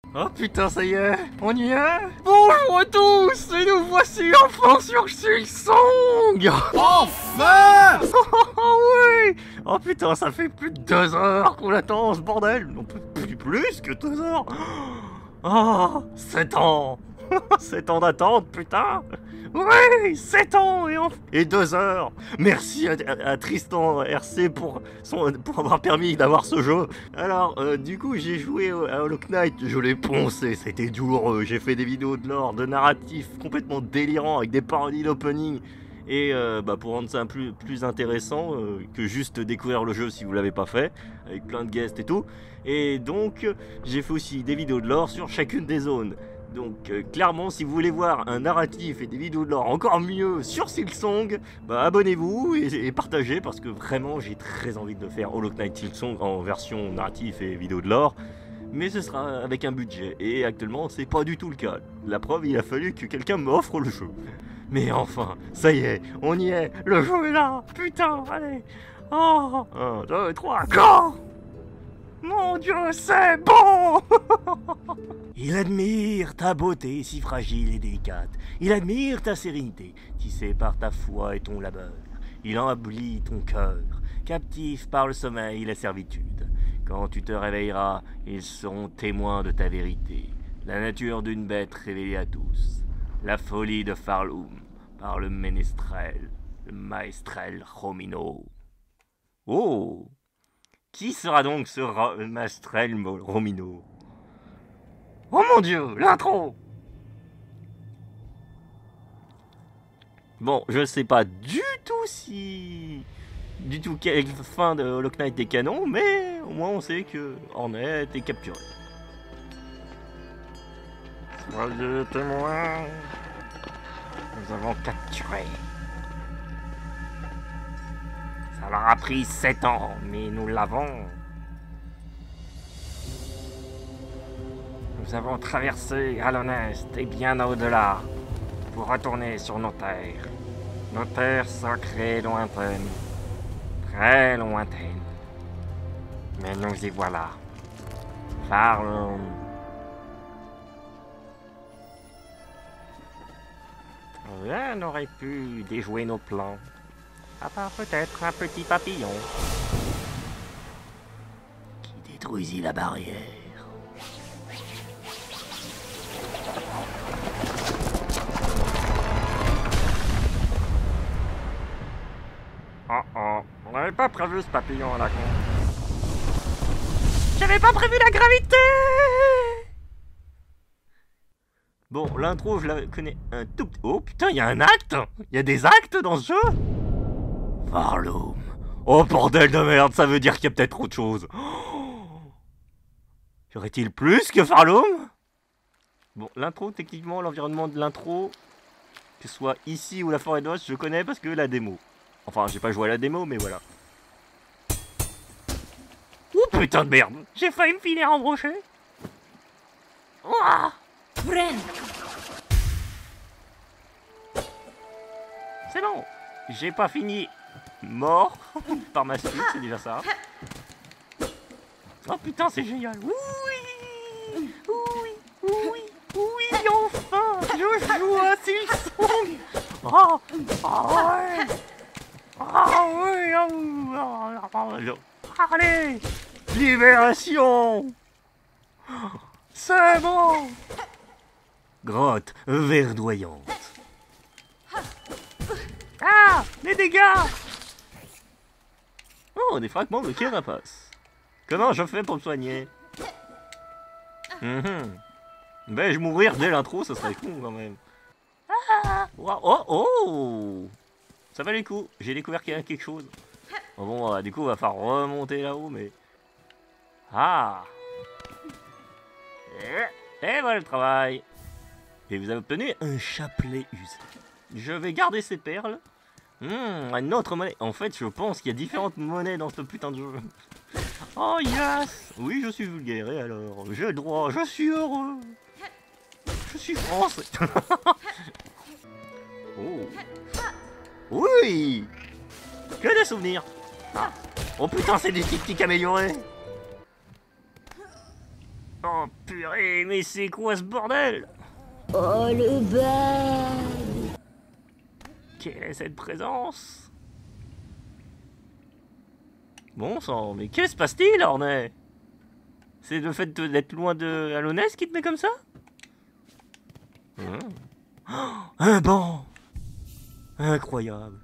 Oh putain, ça y est, on y est. Bonjour à tous, et nous voici enfin sur Silksong. Enfin. Oh oui. Oh putain, ça fait plus de 2 heures qu'on attend ce bordel. Non, plus que 2 heures. Oh, 7 ans. 7 ans d'attente, putain. Oui, 7 ans et 2 heures. Merci à Tristan RC pour avoir permis d'avoir ce jeu. Alors, du coup, j'ai joué à Hollow Knight, je l'ai poncé, c'était douloureux. J'ai fait des vidéos de lore, de narratifs complètement délirants avec des parodies d'opening. Et pour rendre ça plus intéressant que juste découvrir le jeu si vous l'avez pas fait, avec plein de guests et tout. Et donc, j'ai fait aussi des vidéos de lore sur chacune des zones. Donc clairement, si vous voulez voir un narratif et des vidéos de lore encore mieux sur Silksong, abonnez-vous et partagez parce que vraiment j'ai très envie de faire Hollow Knight Silksong en version narratif et vidéo de lore. Mais ce sera avec un budget et actuellement c'est pas du tout le cas. La preuve, il a fallu que quelqu'un m'offre le jeu. Mais enfin, ça y est, on y est, le jeu est là, putain, allez. Oh, 1, 2, 3, go! Mon Dieu, c'est bon. Il admire ta beauté si fragile et délicate. Il admire ta sérénité, tissée par ta foi et ton labeur. Il embellit ton cœur, captif par le sommeil et la servitude. Quand tu te réveilleras, ils seront témoins de ta vérité. La nature d'une bête révélée à tous. La folie de Farloom par le ménestrel, le maestrel Romino. Oh! Qui sera donc ce maestrel Romino? Oh mon Dieu, l'intro! Bon, je sais pas du tout quelle fin de Hollow Knight des canons, mais au moins on sait que Hornet est capturé. Soyez témoins, nous avons capturé. Ça leur a pris 7 ans, mais nous l'avons. Nous avons traversé Halonest et bien au-delà pour retourner sur nos terres sacrées lointaines, très lointaines. Mais nous y voilà. Farloom. Rien n'aurait pu déjouer nos plans, à part peut-être un petit papillon qui détruisit la barrière. Oh, on n'avait pas prévu ce papillon à la con. J'avais pas prévu la gravité. Bon, l'intro, je la connais un tout petit... Oh putain, il y a un acte. Il y a des actes dans ce jeu. Farloom. Oh bordel de merde, ça veut dire qu'il y a peut-être autre chose. Y aurait-il plus que Farloom? Bon, l'intro, techniquement, l'environnement de l'intro, que ce soit ici ou la forêt d'os, je connais parce que la démo. Enfin, j'ai pas joué à la démo, mais voilà. Oh putain de merde, j'ai failli me filer en brochet. Ouah. C'est bon, j'ai pas fini mort par ma suite, c'est déjà ça. Oh putain, c'est génial. Oui, enfin, je joue à Silksong. Oh, ouais. Allez, libération. C'est bon. Grotte verdoyante. Ah, les dégâts. Oh, des fragments de carapace. Comment je fais pour me soigner? Vais-je mourir dès l'intro? Ça serait con quand même. Ah, oh. Ça valait le coup, j'ai découvert qu'il y a quelque chose. Bon, du coup, on va falloir remonter là-haut, mais... Ah. Et voilà le travail. Et vous avez obtenu un chapelet usé. Je vais garder ces perles. Une autre monnaie. En fait, je pense qu'il y a différentes monnaies dans ce putain de jeu. Oh yes. Oui, je suis vulgaire, et alors? J'ai le droit, je suis heureux. Je suis français. Oh. Oui. Que des souvenirs. Ah. Oh putain, c'est des tic-tic améliorés. Oh purée, mais c'est quoi ce bordel? Oh le bal. Quelle est cette présence? Bon sang, mais que se passe-t-il, Ornay? C'est le fait d'être loin de Alonès qui te met comme ça? Un banc! Incroyable!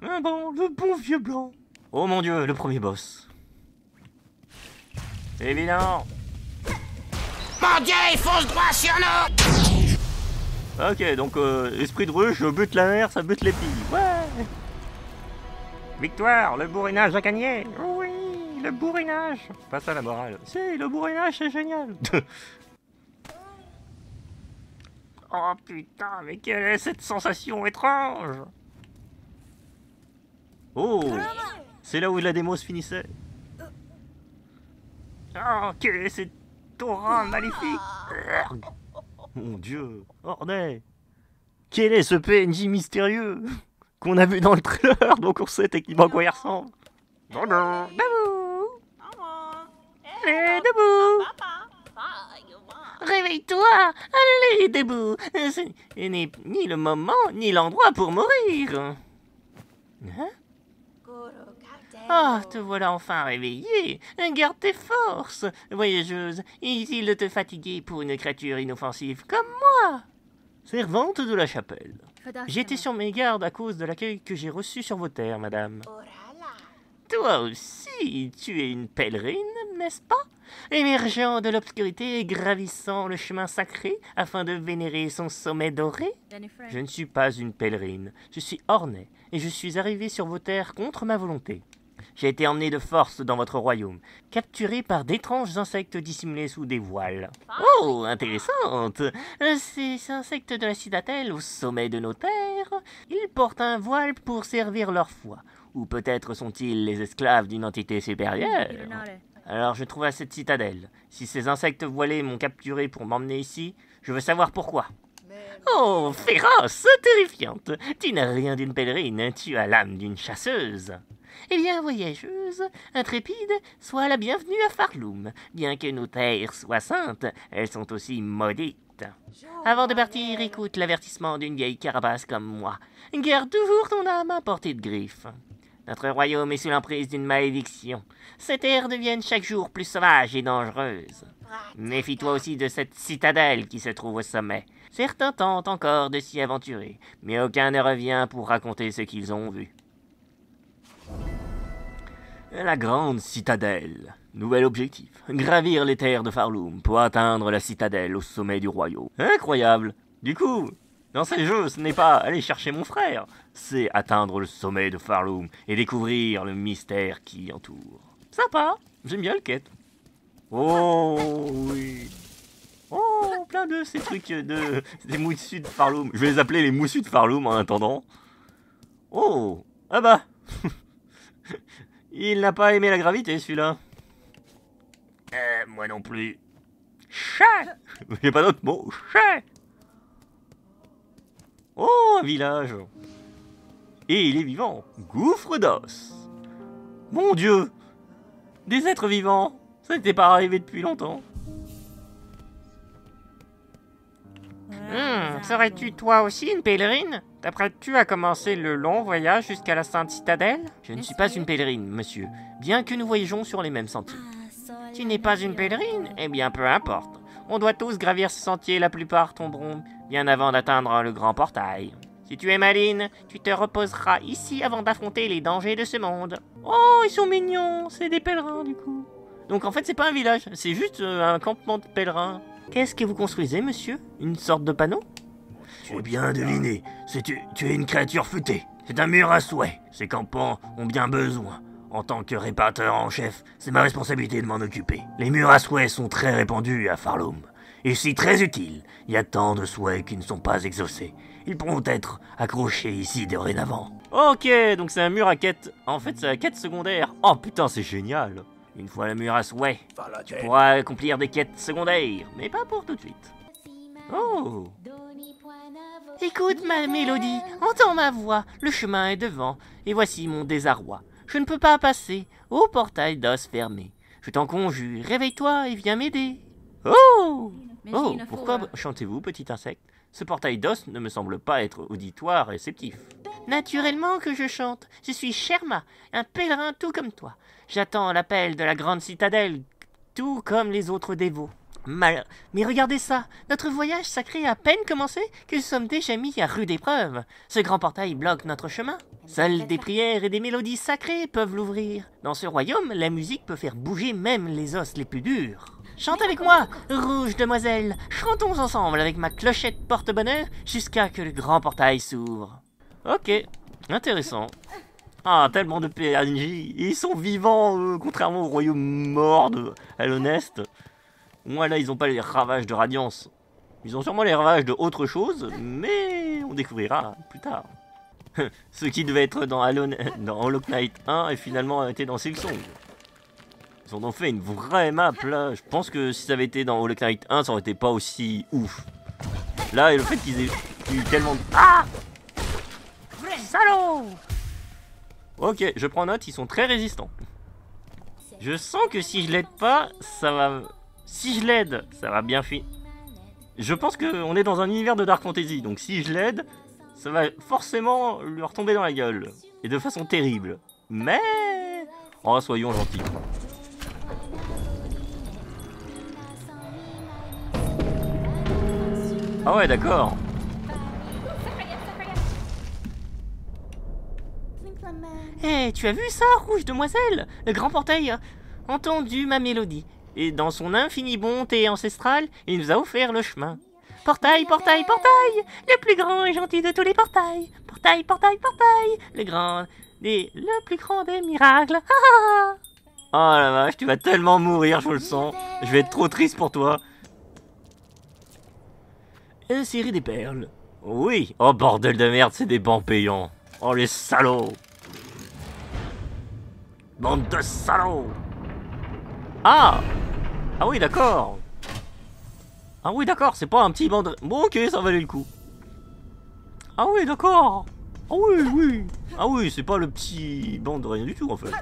Un banc, le bon vieux blanc! Oh mon dieu, le premier boss! Évidemment! Mon Dieu, il fonce droit sur nous! Ok, donc esprit de ruche, je bute la mer, ça bute les filles. Ouais! Victoire, le bourrinage a gagné! Oui, le bourrinage! Pas ça la morale. Si, le bourrinage c'est génial! Oh putain, mais quelle est cette sensation étrange? Oh! C'est là où la démo se finissait. Oh, quelle est cette aura maléfique! Mon dieu, Ornay! Quel est ce PNJ mystérieux qu'on a vu dans le trailer, donc on sait techniquement à quoi il ressemble? Debout! Allez, debout! Réveille-toi! Allez, debout! Ce n'est ni le moment, ni l'endroit pour mourir! Hein? Ah, te voilà enfin réveillée! Garde tes forces! Voyageuse, inutile de te fatiguer pour une créature inoffensive comme moi! Servante de la chapelle. J'étais sur mes gardes à cause de l'accueil que j'ai reçu sur vos terres, madame. Toi aussi, tu es une pèlerine, n'est-ce pas? Émergeant de l'obscurité et gravissant le chemin sacré afin de vénérer son sommet doré? Je ne suis pas une pèlerine, je suis Ornay, et je suis arrivé sur vos terres contre ma volonté. J'ai été emmené de force dans votre royaume, capturé par d'étranges insectes dissimulés sous des voiles. Oh, intéressante! Ces insectes de la citadelle au sommet de nos terres, ils portent un voile pour servir leur foi. Ou peut-être sont-ils les esclaves d'une entité supérieure? Alors je trouve à cette citadelle. Si ces insectes voilés m'ont capturé pour m'emmener ici, je veux savoir pourquoi. Oh, féroce, terrifiante! Tu n'as rien d'une pèlerine, tu as l'âme d'une chasseuse. Eh bien, voyageuse, intrépide, sois la bienvenue à Farloum. Bien que nos terres soient saintes, elles sont aussi maudites. Avant de partir, écoute l'avertissement d'une vieille carapace comme moi. Garde toujours ton âme à portée de griffe. Notre royaume est sous l'emprise d'une malédiction. Ces terres deviennent chaque jour plus sauvages et dangereuses. Méfie-toi aussi de cette citadelle qui se trouve au sommet. Certains tentent encore de s'y aventurer, mais aucun ne revient pour raconter ce qu'ils ont vu. La grande citadelle. Nouvel objectif. Gravir les terres de Farloum pour atteindre la citadelle au sommet du royaume. Incroyable. Du coup, dans ces jeux, ce n'est pas aller chercher mon frère, c'est atteindre le sommet de Farloum et découvrir le mystère qui l'y entoure. Sympa. J'aime bien le quête. Oh oui. Oh, plein de ces trucs des moussus de Farloum. Je vais les appeler les moussus de Farloum en attendant. Oh. Ah bah. Il n'a pas aimé la gravité, celui-là. Moi non plus. Chat. Il n'y a pas d'autre mot. Chat. Oh, un village. Et il est vivant. Gouffre d'os. Mon Dieu. Des êtres vivants. Ça n'était pas arrivé depuis longtemps. Serais-tu toi aussi une pèlerine? T'apprêtes-tu à commencer le long voyage jusqu'à la Sainte Citadelle? Je ne suis pas une pèlerine, monsieur, bien que nous voyageons sur les mêmes sentiers. Tu n'es pas une pèlerine? Eh bien, peu importe. On doit tous gravir ce sentier, la plupart tomberont bien avant d'atteindre le grand portail. Si tu es maline, tu te reposeras ici avant d'affronter les dangers de ce monde. Oh, ils sont mignons, c'est des pèlerins du coup. Donc en fait, c'est pas un village, c'est juste un campement de pèlerins. Qu'est-ce que vous construisez, monsieur? Une sorte de panneau? Tu es bien deviné, tu es une créature futée. C'est un mur à souhait. Ces campements ont bien besoin. En tant que réparateur en chef, c'est ma responsabilité de m'en occuper. Les murs à souhait sont très répandus à Farloum. Et aussi très utiles. Il y a tant de souhaits qui ne sont pas exaucés. Ils pourront être accrochés ici dorénavant. Ok, donc c'est un mur à quête. En fait, c'est la quête secondaire. Oh putain, c'est génial. Une fois le mur à souhait, tu pourras accomplir des quêtes secondaires, mais pas pour tout de suite. Oh! Écoute ma mélodie, entends ma voix, le chemin est devant, et voici mon désarroi. Je ne peux pas passer au portail d'os fermé. Je t'en conjure, réveille-toi et viens m'aider. Oh! Oh, pourquoi chantez-vous, petit insecte? Ce portail d'os ne me semble pas être auditoire réceptif. Naturellement que je chante. Je suis Sherma, un pèlerin tout comme toi. J'attends l'appel de la grande citadelle, tout comme les autres dévots. Mais regardez ça, notre voyage sacré a à peine commencé que nous sommes déjà mis à rude épreuve. Ce grand portail bloque notre chemin. Seules des prières et des mélodies sacrées peuvent l'ouvrir. Dans ce royaume, la musique peut faire bouger même les os les plus durs. Chante avec moi, rouge demoiselle, chantons ensemble avec ma clochette porte-bonheur jusqu'à que le grand portail s'ouvre. Ok, intéressant. Ah, tellement de PNJ, ils sont vivants, contrairement au royaume mort de Alonest. Moi là, ils ont pas les ravages de Radiance. Ils ont sûrement les ravages de autre chose, mais on découvrira plus tard. Ce qui devait être dans Hollow Knight 1 et finalement été dans Silksong. Ils en ont fait une vraie map là. Je pense que si ça avait été dans Hollow Knight 1, ça aurait été pas aussi ouf. Là, et le fait qu'ils aient eu tellement de... Ah! Salaud! Ok, je prends note, ils sont très résistants. Je sens que si je l'aide pas, ça va... Si je l'aide, ça va bien finir. Je pense qu'on est dans un univers de Dark Fantasy, donc si je l'aide, ça va forcément lui retomber dans la gueule. Et de façon terrible. Mais... Oh, soyons gentils. Ah ouais, d'accord. Hé, tu as vu ça, rouge demoiselle? Le grand portail a entendu ma mélodie. Et dans son infinie bonté ancestrale, il nous a offert le chemin. Portail, portail, portail! Le plus grand et gentil de tous les portails! Portail, portail, portail! Le plus grand des miracles! Oh la vache, tu vas tellement mourir, je le sens. Je vais être trop triste pour toi. Insérer des perles. Oui. Oh bordel de merde, c'est des bancs payants. Oh les salauds. Bande de salauds. Ah. Ah oui, d'accord. Ah oui, d'accord, c'est pas un petit banc de... Bon, ok, ça valait le coup. Ah oui, d'accord. Ah oui, oui. Ah oui, c'est pas le petit banc de rien du tout, en fait.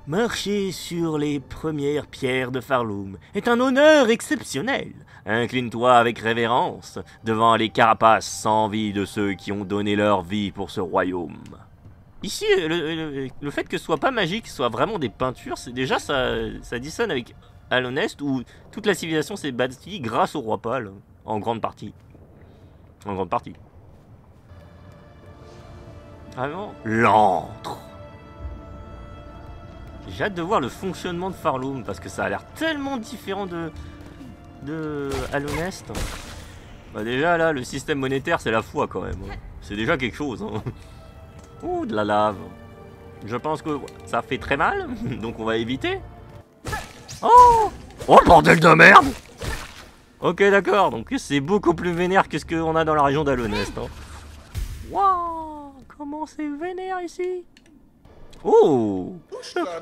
Marcher sur les premières pierres de Farloom est un honneur exceptionnel. Incline-toi avec révérence devant les carapaces sans vie de ceux qui ont donné leur vie pour ce royaume. Ici, le fait que ce soit pas magique, soit vraiment des peintures, c'est déjà ça dissonne avec Alonest où toute la civilisation s'est bâtie grâce au roi pâle, en grande partie. En grande partie. Vraiment, l'antre. J'ai hâte de voir le fonctionnement de Farloom parce que ça a l'air tellement différent de Alonest. Bah déjà là, le système monétaire c'est la foi quand même. C'est déjà quelque chose. Hein. Ouh, de la lave. Je pense que ça fait très mal, donc on va éviter. Oh! Oh bordel de merde! Ok d'accord, donc c'est beaucoup plus vénère que ce qu'on a dans la région d'Alonest. Hein. Waouh! Comment c'est vénère ici? Oh!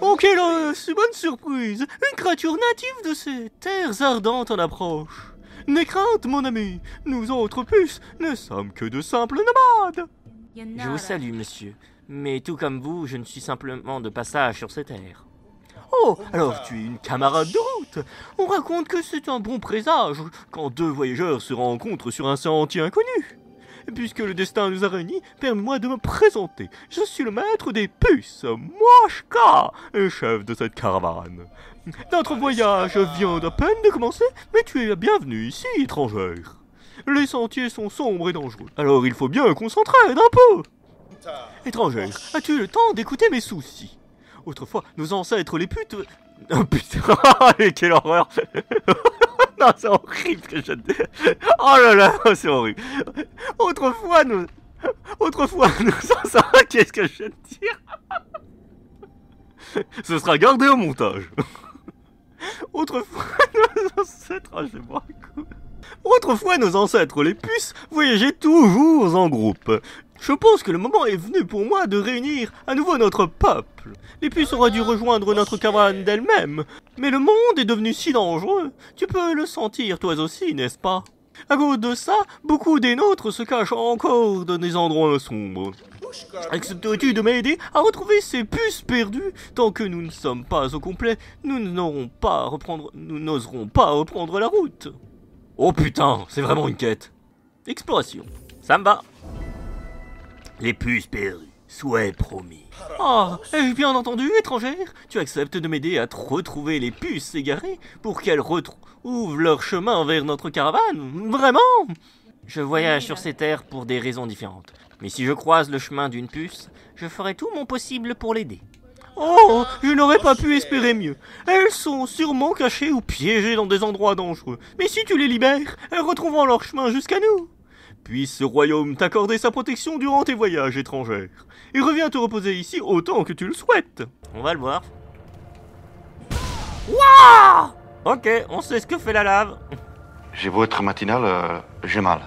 Oh quelle bonne surprise! Une créature native de ces terres ardentes en approche! N'aie crainte, mon ami! Nous autres puces ne sommes que de simples nomades! Je vous salue, monsieur. Mais tout comme vous, je ne suis simplement de passage sur ces terres. Oh, alors tu es une camarade de route! On raconte que c'est un bon présage quand deux voyageurs se rencontrent sur un sentier inconnu. Puisque le destin nous a réunis, permets-moi de me présenter. Je suis le maître des puces, Moshka, chef de cette caravane. Notre voyage vient d'à peine de commencer, mais tu es la bienvenue ici, étrangère. Les sentiers sont sombres et dangereux, alors il faut bien qu'on s'entraide un peu. Étrangère, as-tu le temps d'écouter mes soucis? Autrefois, nos ancêtres les putes... Oh putain, quelle horreur. Non, c'est horrible ce que je te dis. Oh là là, c'est horrible. Autrefois, nous ancêtres... Qu'est-ce que je vais te dire? Ce sera gardé au montage. Autrefois, nos ancêtres... Oh, je vais boire un coup. Autrefois, nos ancêtres les puces voyageaient toujours en groupe. Je pense que le moment est venu pour moi de réunir à nouveau notre peuple. Les puces auraient dû rejoindre notre caravane d'elles-mêmes. Mais le monde est devenu si dangereux. Tu peux le sentir toi aussi, n'est-ce pas? À cause de ça, beaucoup des nôtres se cachent encore dans des endroits sombres. Accepterais-tu de m'aider à retrouver ces puces perdues? Tant que nous ne sommes pas au complet, nous n'oserons pas reprendre la route. Oh putain, c'est vraiment une quête. Exploration, ça me va. Les puces perdues, souhait promis. Ah, ai-je bien entendu, étrangère? Tu acceptes de m'aider à retrouver les puces égarées pour qu'elles retrouvent leur chemin vers notre caravane? Vraiment? Je voyage sur ces terres pour des raisons différentes. Mais si je croise le chemin d'une puce, je ferai tout mon possible pour l'aider. Oh, je n'aurais pas pu espérer mieux. Elles sont sûrement cachées ou piégées dans des endroits dangereux. Mais si tu les libères, elles retrouveront leur chemin jusqu'à nous. Puisse ce royaume t'accorder sa protection durant tes voyages étrangers. Et reviens te reposer ici autant que tu le souhaites. On va le voir. Wouah! Ok, on sait ce que fait la lave. J'ai beau être matinal, j'ai mal.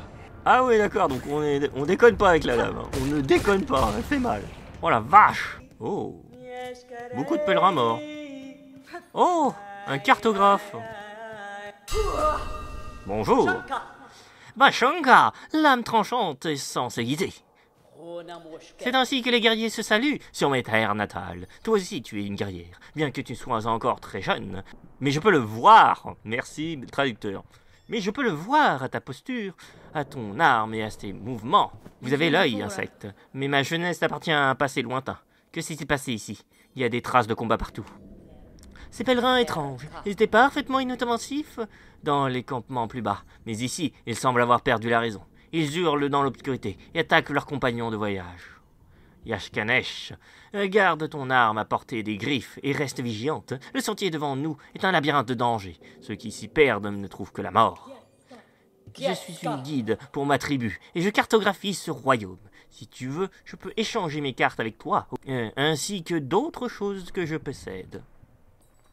Ah oui, d'accord, donc on déconne pas avec la lave. Hein. On ne déconne pas, elle fait mal. Oh la vache! Oh! Beaucoup de pèlerins morts. Oh! Un cartographe. Bonjour. Bachanka, l'âme tranchante est censée guider. C'est ainsi que les guerriers se saluent sur mes terres natales. Toi aussi, tu es une guerrière, bien que tu sois encore très jeune. Mais je peux le voir. Merci, traducteur. Mais je peux le voir à ta posture, à ton arme et à tes mouvements. Vous avez l'œil, insecte. Mais ma jeunesse appartient à un passé lointain. Que s'est-il passé ici? Il y a des traces de combat partout. Ces pèlerins étranges, ils étaient parfaitement inoffensifs dans les campements plus bas. Mais ici, ils semblent avoir perdu la raison. Ils hurlent dans l'obscurité et attaquent leurs compagnons de voyage. Yashkanesh, garde ton arme à portée des griffes et reste vigilante. Le sentier devant nous est un labyrinthe de danger. Ceux qui s'y perdent ne trouvent que la mort. Je suis une guide pour ma tribu et je cartographie ce royaume. Si tu veux, je peux échanger mes cartes avec toi, ainsi que d'autres choses que je possède.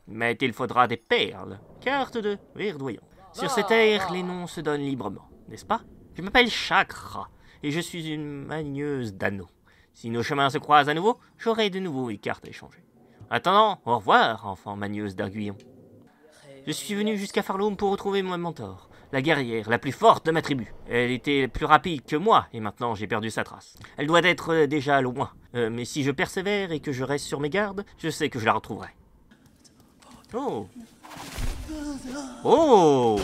Mais il faudra des perles, cartes de verdoyant. Sur cette terre, les noms se donnent librement, n'est-ce pas? Je m'appelle Chakra et je suis une magneuse d'anneaux. Si nos chemins se croisent à nouveau, j'aurai de nouveau une carte à échanger. Attendant, au revoir, enfant magneuse d'Arguillon. Je suis venu jusqu'à Farloum pour retrouver mon mentor, la guerrière la plus forte de ma tribu. Elle était plus rapide que moi, et maintenant j'ai perdu sa trace. Elle doit être déjà loin, mais si je persévère et que je reste sur mes gardes, je sais que je la retrouverai. Oh! Oh!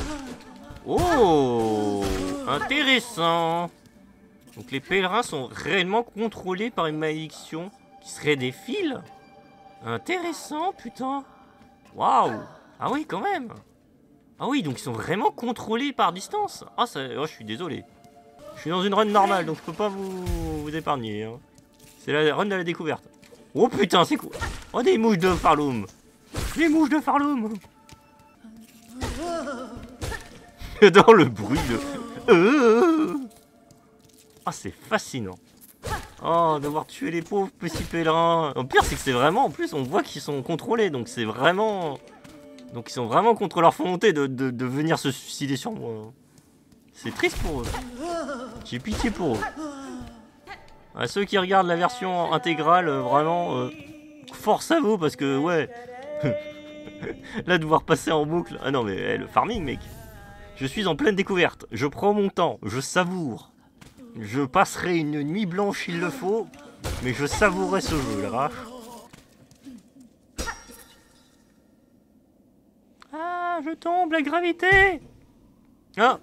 Oh! Intéressant! Donc les pèlerins sont réellement contrôlés par une malédiction qui serait des fils? Intéressant, putain! Waouh! Ah oui, quand même! Ah oui, donc ils sont vraiment contrôlés par distance? Ah, oh, je suis désolé. Je suis dans une run normale, donc je peux pas vous épargner. Hein. C'est la run de la découverte. Oh putain, c'est quoi? Oh, des mouches de Farloum! Les mouches de Farloum! Dans le bruit de... Ah, c'est fascinant. Oh, devoir tuer les pauvres petits pèlerins. Le pire, c'est que c'est vraiment... En plus, on voit qu'ils sont contrôlés, donc c'est vraiment... Donc ils sont vraiment contre leur volonté de venir se suicider sur moi. C'est triste pour eux. J'ai pitié pour eux. À ceux qui regardent la version intégrale, vraiment... force à vous, parce que, ouais... Là, devoir passer en boucle... Ah non, mais le farming, mec. Je suis en pleine découverte. Je prends mon temps. Je savoure. Je passerai une nuit blanche s'il le faut. Mais je savourerai ce jeu, la vache. Ah, je tombe, la gravité. Ah.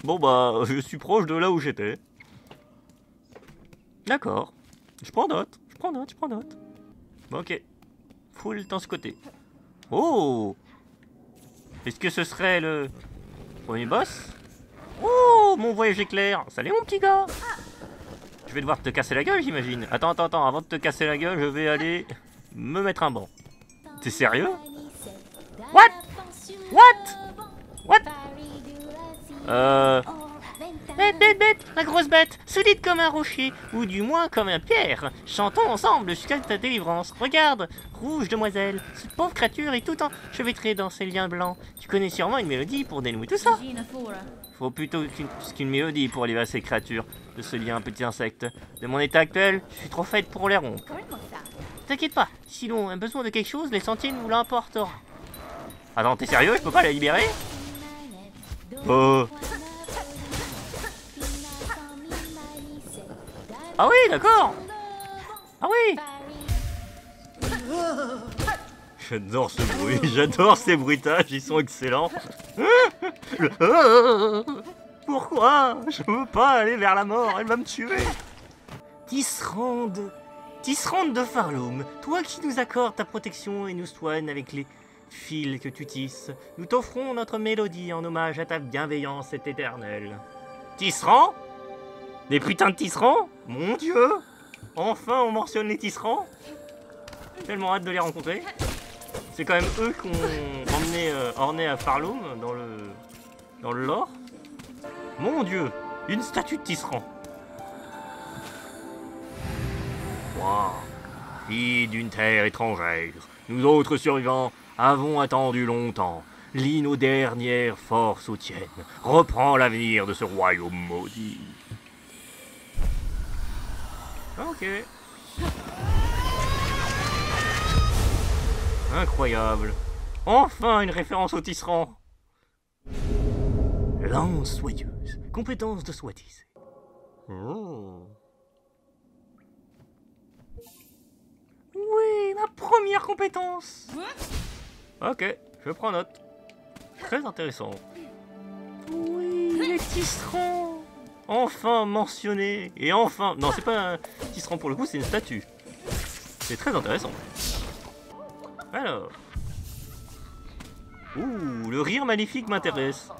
Bon, bah, je suis proche de là où j'étais. D'accord. Je prends note. Je prends note, je prends note. Bon, ok. Full dans ce côté. Oh! Est-ce que ce serait le premier boss? Oh, mon voyage éclair! Salut mon petit gars! Je vais devoir te casser la gueule, j'imagine. Attends, avant de te casser la gueule, je vais aller me mettre un banc. T'es sérieux? What? Bête, la grosse bête, solide comme un rocher, ou du moins comme un pierre. Chantons ensemble jusqu'à ta délivrance. Regarde, rouge demoiselle, cette pauvre créature est tout enchevêtrée dans ses liens blancs. Tu connais sûrement une mélodie pour dénouer tout ça. Faut plutôt qu'une mélodie pour livrer ces créatures de ce lien, petit insecte. De mon état actuel, je suis trop faite pour les rompre. T'inquiète pas, si l'on a besoin de quelque chose, les sentiers nous l'importeront. Attends, t'es sérieux? Je peux pas la libérer? Oh. Ah oui, d'accord. Ah oui. J'adore ce bruit, j'adore ces bruitages, ils sont excellents. Pourquoi? Je veux pas aller vers la mort, elle va me tuer. Tisserande de Farloum, toi qui nous accordes ta protection et nous soignes avec les fils que tu tisses, nous t'offrons notre mélodie en hommage à ta bienveillance éternelle. Tisserand? Des putains de tisserands? Mon Dieu! Enfin on mentionne les tisserands? J'ai tellement hâte de les rencontrer. C'est quand même eux qui ont emmené Orné à Farloum dans le lore. Mon Dieu! Une statue de tisserand. Wow. Fille d'une terre étrangère, nous autres survivants avons attendu longtemps. Lis nos dernières forces aux tiennes. Reprends l'avenir de ce royaume maudit. Ok. Incroyable. Enfin une référence au tisserand. Lance soyeuse. Compétence de soie tissée. Oh. Oui, ma première compétence. Ok, je prends note. Très intéressant. Oui, les tisserands. Enfin mentionné. Et enfin... Non, c'est pas un tisserand pour le coup, c'est une statue. C'est très intéressant. Alors... Ouh, le rire magnifique m'intéresse.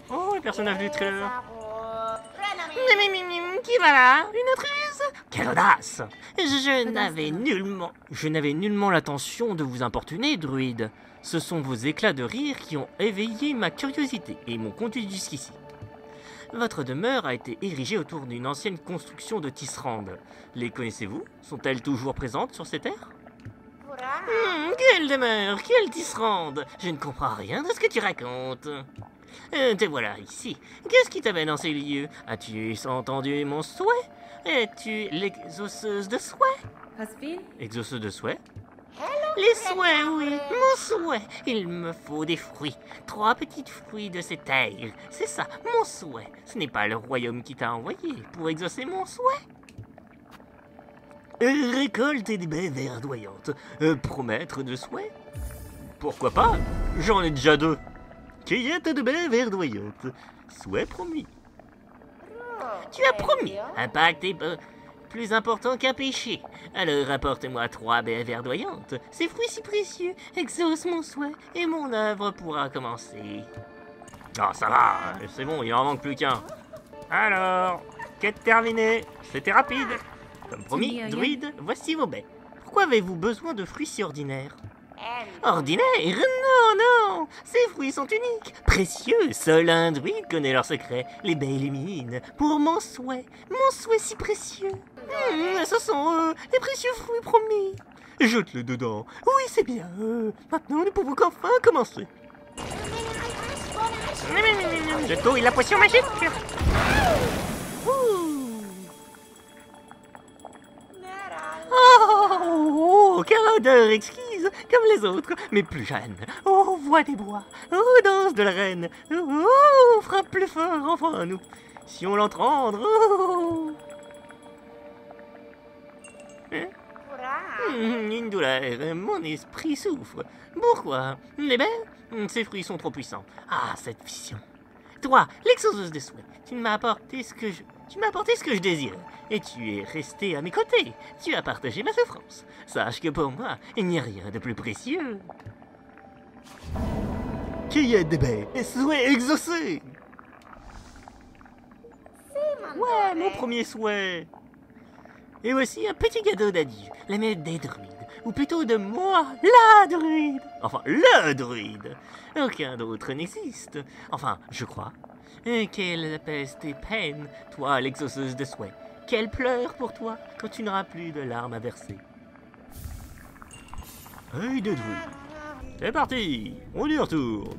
Oh, les personnages du trailer. Qui va là? Une autrice? Quelle audace! Je n'avais nullement l'intention de vous importuner, druide. Ce sont vos éclats de rire qui ont éveillé ma curiosité et m'ont conduit jusqu'ici. Votre demeure a été érigée autour d'une ancienne construction de tisserandes. Les connaissez-vous? Sont-elles toujours présentes sur ces terres? Quelle demeure? Quelle tisserande? Je ne comprends rien de ce que tu racontes. Te voilà ici. Qu'est-ce qui t'amène dans ces lieux? As-tu entendu mon souhait? Es-tu l'exauceuse de souhait? Exauceuse de souhait? Les souhaits, oui, mon souhait. Il me faut des fruits. 3 petits fruits de ces terres. C'est ça, mon souhait. Ce n'est pas le royaume qui t'a envoyé pour exaucer mon souhait. Récolter des baies verdoyantes. Promettre de souhaits? Pourquoi pas? J'en ai déjà 2. Cueillette de baies verdoyantes. Souhait promis. Tu as promis. Un pacte est plus important qu'un péché. Alors apporte-moi 3 baies verdoyantes. Ces fruits si précieux exaucent mon souhait et mon œuvre pourra commencer. Ah, ça va, c'est bon, il en manque plus qu'un. Alors, quête terminée. C'était rapide. Comme promis, druide, voici vos baies. Pourquoi avez-vous besoin de fruits si ordinaires? Ordinaire? Non, non! Ces fruits sont uniques, précieux. Seul un druide connaît leurs secrets. Les baies illuminent pour mon souhait si précieux. Ce sont les précieux fruits promis. Jette-les dedans. Oui, c'est bien. Maintenant, nous pouvons enfin commencer. Je touille la potion magique. Oh, quelle odeur exquise, comme les autres, mais plus jeune. Oh, voix des bois. Oh, danse de la reine. Oh, frappe plus fort, enfin nous. Si on l'entendre. Oh. Hein? Une douleur, mon esprit souffre. Pourquoi? Les belles? Ces fruits sont trop puissants. Ah, cette vision. Toi, l'exauceuse de souhait, tu m'as apporté ce que je désirais. Et tu es resté à mes côtés. Tu as partagé ma souffrance. Sache que pour moi, il n'y a rien de plus précieux. Cueillette des baies et souhait exaucé. Ouais, mon premier souhait. Et voici un petit cadeau d'adieu. La maître des druides. Ou plutôt de moi, la druide. Enfin, le druide. Aucun d'autre n'existe. Enfin, je crois. Quelle peste et peine, toi, l'exauceuse de souhait. Quelle pleure pour toi quand tu n'auras plus de larmes à verser. Œil de druide. C'est parti, on y retourne.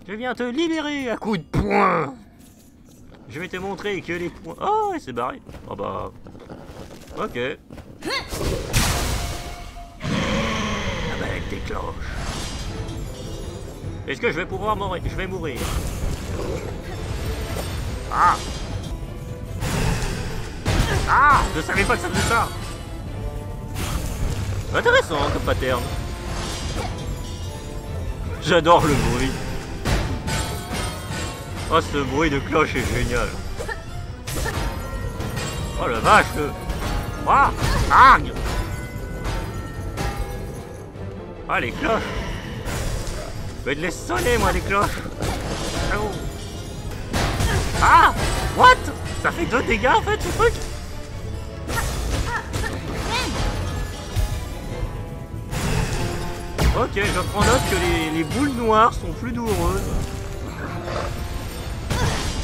Je viens te libérer à coups de poing. Je vais te montrer que les points... Oh, il s'est barré. Oh bah... Ok. Avec tes cloches. Est-ce que je vais pouvoir mourir? Je vais mourir. Ah! Ah, je savais pas que ça faisait ça. Intéressant comme pattern. J'adore le bruit. Oh, ce bruit de cloche est génial. Oh la vache, le... Ah, argue. Ah, les cloches. Je vais te les sonner, moi, les cloches. Oh. Ah, what? Ça fait 2 dégâts, en fait, ce truc. Ok, je prends note que les boules noires sont plus douloureuses.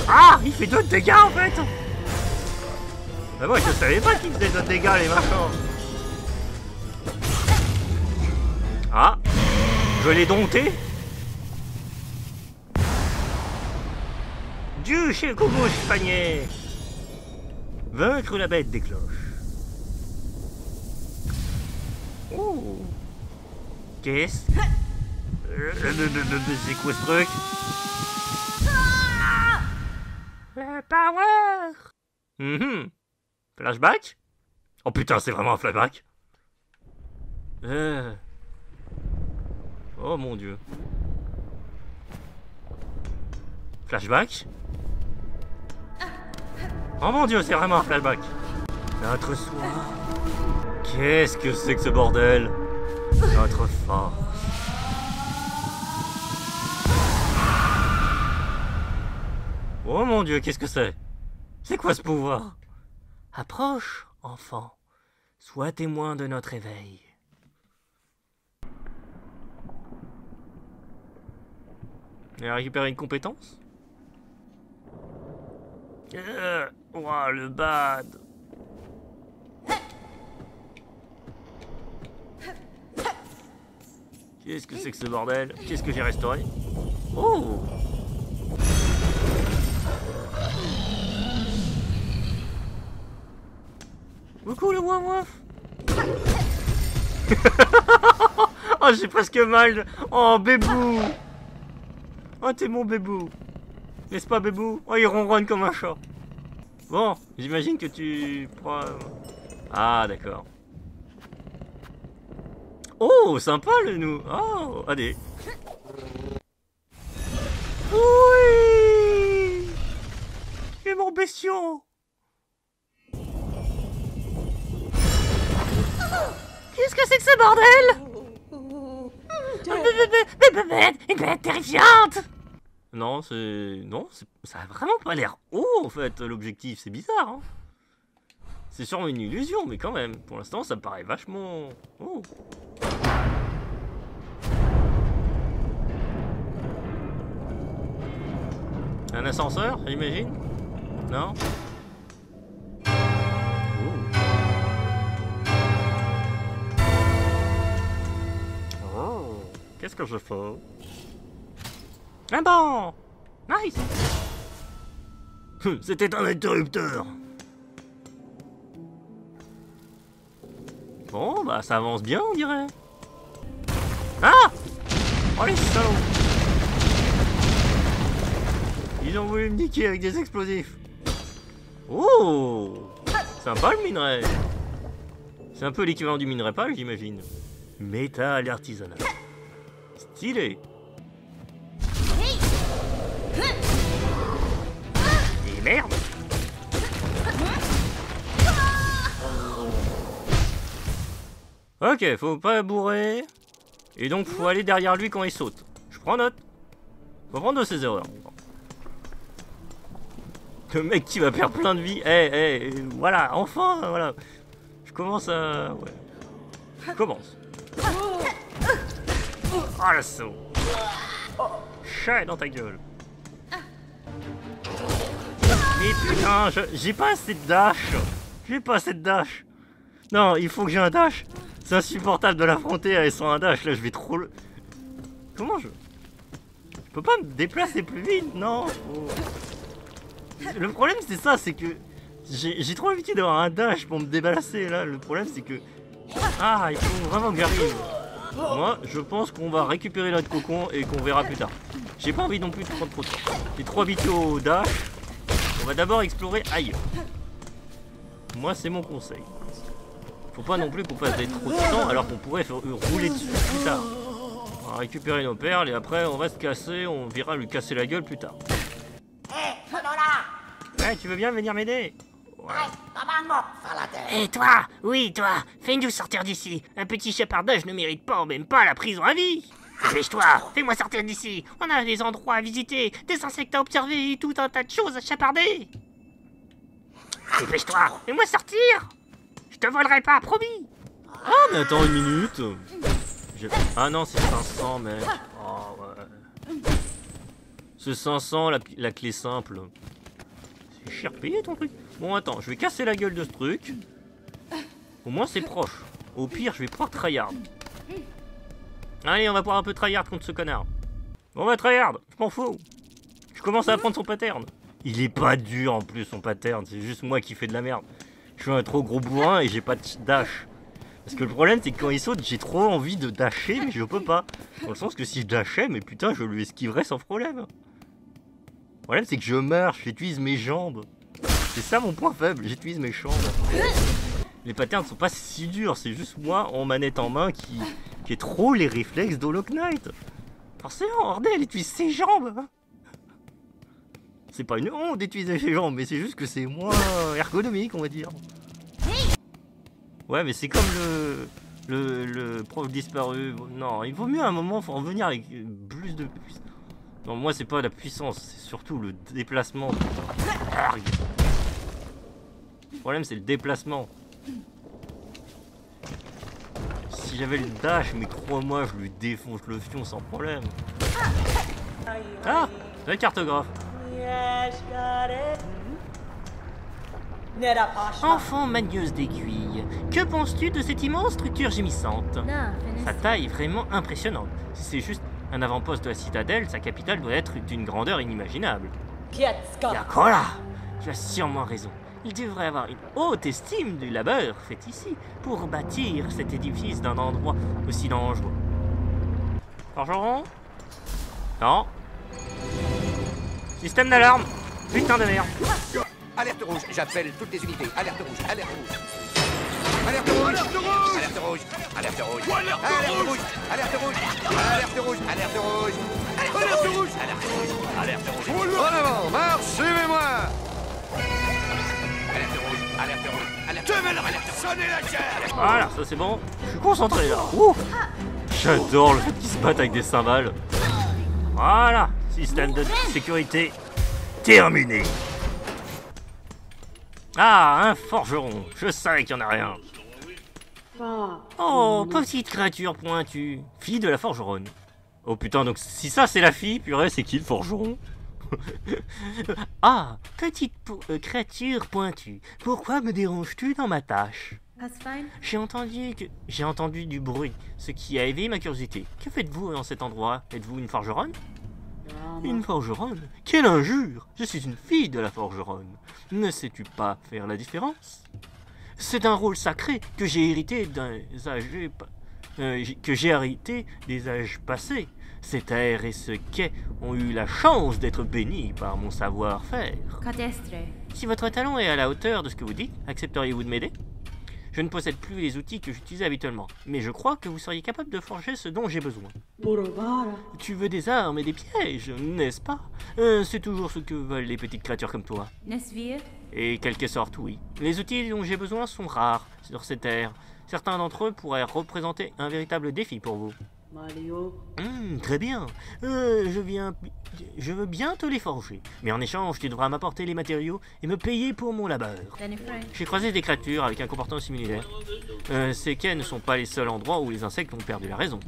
Ah, il fait 2 dégâts, en fait. Ah ouais, je savais pas qu'il faisait 2 dégâts, les machins. Ah, je l'ai dompté. Du chez Kobo Panier. Vaincre la bête des cloches. Oh. Qu'est-ce? C'est quoi ce truc? Le power. Flashback? Oh putain, c'est vraiment un flashback. Oh mon dieu. Flashback? Oh mon dieu, c'est vraiment un flashback. Notre soir. Qu'est-ce que c'est que ce bordel? Notre force. Oh mon dieu, qu'est-ce que c'est? C'est quoi ce pouvoir? Approche, enfant. Sois témoin de notre éveil. Il a récupéré une compétence? Ouah, le bad. Qu'est-ce que c'est que ce bordel? Qu'est-ce que j'ai restauré? Oh! Coucou le waf waf. Oh, j'ai presque mal. Oh, bébou. Oh, t'es mon bébou. N'est-ce pas, bébou? Oh, il ronronne comme un chat. Bon, j'imagine que tu prends... Ah, d'accord. Oh, sympa le nous. Oh, allez. Oui. Et mon bestiau. Qu'est-ce que c'est que ce bordel? Une bête terrifiante. Non, ça a vraiment pas l'air haut en fait, l'objectif, c'est bizarre. Hein, c'est sûrement une illusion, mais quand même, pour l'instant, ça me paraît vachement... Oh. Un ascenseur, j'imagine? Non? Qu'est-ce que je fais? Ah bon! Nice! C'était un interrupteur! Bon, bah ça avance bien, on dirait. Ah! Oh les salauds! Ils ont voulu me niquer avec des explosifs. Oh! Sympa le minerai! C'est un peu l'équivalent du minerai pâle, j'imagine. Métal artisanal. Stylé. Et merde. Ok, faut pas bourrer. Et donc faut aller derrière lui quand il saute. Je prends note. Faut prendre de ses erreurs. Le mec qui va perdre plein de vie. Voilà, enfin, voilà. Je commence à... Ouais. Je commence. Oh l'assaut. Chat dans ta gueule. Mais putain, j'ai pas assez de dash. J'ai pas assez de dash. Non, il faut que j'ai un dash. C'est insupportable de l'affronter avec son un dash. Là, je vais trop le... Comment je peux pas me déplacer plus vite, non? Le problème, c'est ça, c'est que... J'ai trop l'habitude d'avoir un dash pour me débarrasser, là. Le problème, c'est que... Ah, il faut vraiment que j'arrive. Moi, je pense qu'on va récupérer notre cocon et qu'on verra plus tard. J'ai pas envie non plus de prendre trop de temps. J'ai trop habitué au dash. On va d'abord explorer ailleurs. Moi, c'est mon conseil. Faut pas non plus qu'on passe trop de temps alors qu'on pourrait rouler dessus plus tard. On va récupérer nos perles et après on va se casser, on verra lui casser la gueule plus tard. Ouais, tu veux bien venir m'aider? Ouais. Et toi, oui toi, fais-nous sortir d'ici. Un petit chapardage ne mérite pas, même pas la prison à vie. Dépêche-toi, fais-moi sortir d'ici. On a des endroits à visiter, des insectes à observer et tout un tas de choses à chaparder. Dépêche-toi, fais-moi sortir. Je te volerai pas, promis. Ah, mais attends une minute. Ah non, c'est 500, mec. Oh, ouais. C'est 500, la clé simple. C'est cher payé ton truc. Bon, attends, je vais casser la gueule de ce truc. Au moins, c'est proche. Au pire, je vais pouvoir tryhard. Allez, on va pouvoir un peu tryhard contre ce connard. Bon, bah, tryhard, je m'en fous. Je commence à apprendre son pattern. Il est pas dur en plus, son pattern. C'est juste moi qui fais de la merde. Je suis un trop gros bourrin et j'ai pas de dash. Parce que le problème, c'est que quand il saute, j'ai trop envie de dasher, mais je peux pas. Dans le sens que si je dashais, mais putain, je lui esquiverais sans problème. Le problème, c'est que je meurs, j'utilise mes jambes. C'est ça mon point faible, j'utilise mes jambes. Les patterns sont pas si durs, c'est juste moi, en manette en main, qui ai trop les réflexes d'Hollow Knight. Forcément, Hordel, elle utilise ses jambes. C'est pas une honte d'utiliser ses jambes, mais c'est juste que c'est moins ergonomique, on va dire. Ouais, mais c'est comme le prof disparu. Non, il vaut mieux à un moment, faut en venir avec plus de puissance. Non, moi, c'est pas la puissance, c'est surtout le déplacement. Le problème, c'est le déplacement. Si j'avais le dash, mais crois-moi, je lui défonce le fion sans problème. Ah, la cartographe. Enfant manieuse d'aiguilles, que penses-tu de cette immense structure gémissante? Sa taille est vraiment impressionnante. Si c'est juste un avant-poste de la citadelle, sa capitale doit être d'une grandeur inimaginable. Yakola, tu as sûrement raison. Il devrait avoir une haute estime du labeur fait ici pour bâtir cet édifice d'un endroit aussi dangereux. Forgeron? Non. Système d'alarme. Putain de merde. Alerte rouge, j'appelle toutes les unités. Alerte rouge, alerte rouge. Alerte rouge, alerte rouge, alerte rouge, alerte rouge, alerte rouge, alerte rouge, alerte rouge, alerte rouge, alerte rouge, alerte rouge. En avant, marche, suivez-moi. Alerte rouge, alerte rouge, alerte rouge, sonnez la chair. Voilà, ça c'est bon. Je suis concentré là. Ouh. J'adore le fait qu'ils se battent avec des cymbales. Voilà, système de sécurité terminé. Ah, un forgeron. Je savais qu'il n'y en a rien. Oh, petite créature pointue. Fille de la forgeronne. Oh putain, donc si ça c'est la fille, purée, c'est qui le forgeron? Ah, petite créature pointue. Pourquoi me déranges-tu dans ma tâche? J'ai entendu du bruit, ce qui a éveillé ma curiosité. Que faites-vous dans cet endroit? Êtes-vous une forgeronne? Une forgeronne? Quelle injure! Je suis une fille de la forgeronne. Ne sais-tu pas faire la différence? C'est un rôle sacré que j'ai hérité des âges passés. Ces terres et ce quai ont eu la chance d'être bénis par mon savoir-faire. Si votre talent est à la hauteur de ce que vous dites, accepteriez-vous de m'aider? Je ne possède plus les outils que j'utilisais habituellement, mais je crois que vous seriez capable de forger ce dont j'ai besoin. Tu veux des armes et des pièges, n'est-ce pas? C'est toujours ce que veulent les petites créatures comme toi. Et quelque sorte, oui. Les outils dont j'ai besoin sont rares sur ces terres. Certains d'entre eux pourraient représenter un véritable défi pour vous. Très bien. Je veux bien te les forger. Mais en échange, tu devras m'apporter les matériaux et me payer pour mon labeur. J'ai croisé des créatures avec un comportement similaire. Ces quais ne sont pas les seuls endroits où les insectes ont perdu la raison.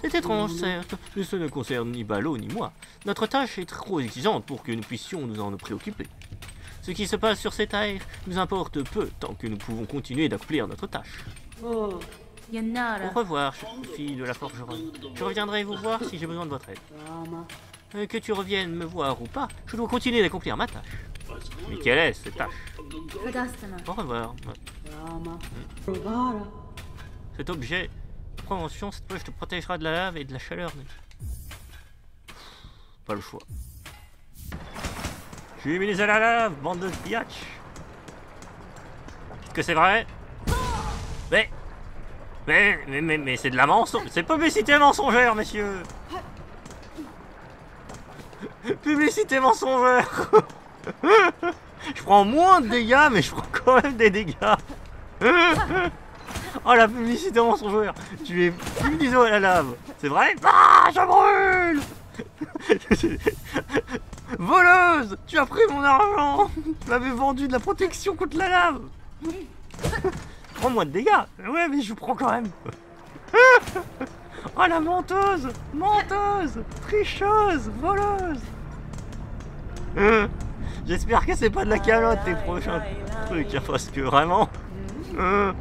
C'est étrange, certes, mais ce ne concerne ni Balo ni moi. Notre tâche est trop exigeante pour que nous puissions nous en préoccuper. Ce qui se passe sur ces terres nous importe peu tant que nous pouvons continuer d'accomplir notre tâche. Au revoir, fille de la forgeronne. Je reviendrai vous voir si j'ai besoin de votre aide. Que tu reviennes me voir ou pas, je dois continuer d'accomplir ma tâche. Mais quelle est cette tâche? Au revoir. Cet objet, prévention, cette poche te protégera de la lave et de la chaleur. Pas le choix. Je suis mis à la lave, bande de biatch. que c'est vrai. Mais c'est de la mensonge. C'est publicité mensongère, messieurs. Publicité mensongère. Je prends moins de dégâts, mais je prends quand même des dégâts. Oh, la publicité mensongère. Tu es plus d'ISO à la lave. C'est vrai? Ah, je brûle. Voleuse! Tu as pris mon argent! Tu m'avais vendu de la protection contre la lave! Prends moins de dégâts! Ouais, mais je prends quand même! Oh, la menteuse! Menteuse! Tricheuse! Voleuse! J'espère que c'est pas de la calotte tes prochains trucs, hein, parce que vraiment... Oh,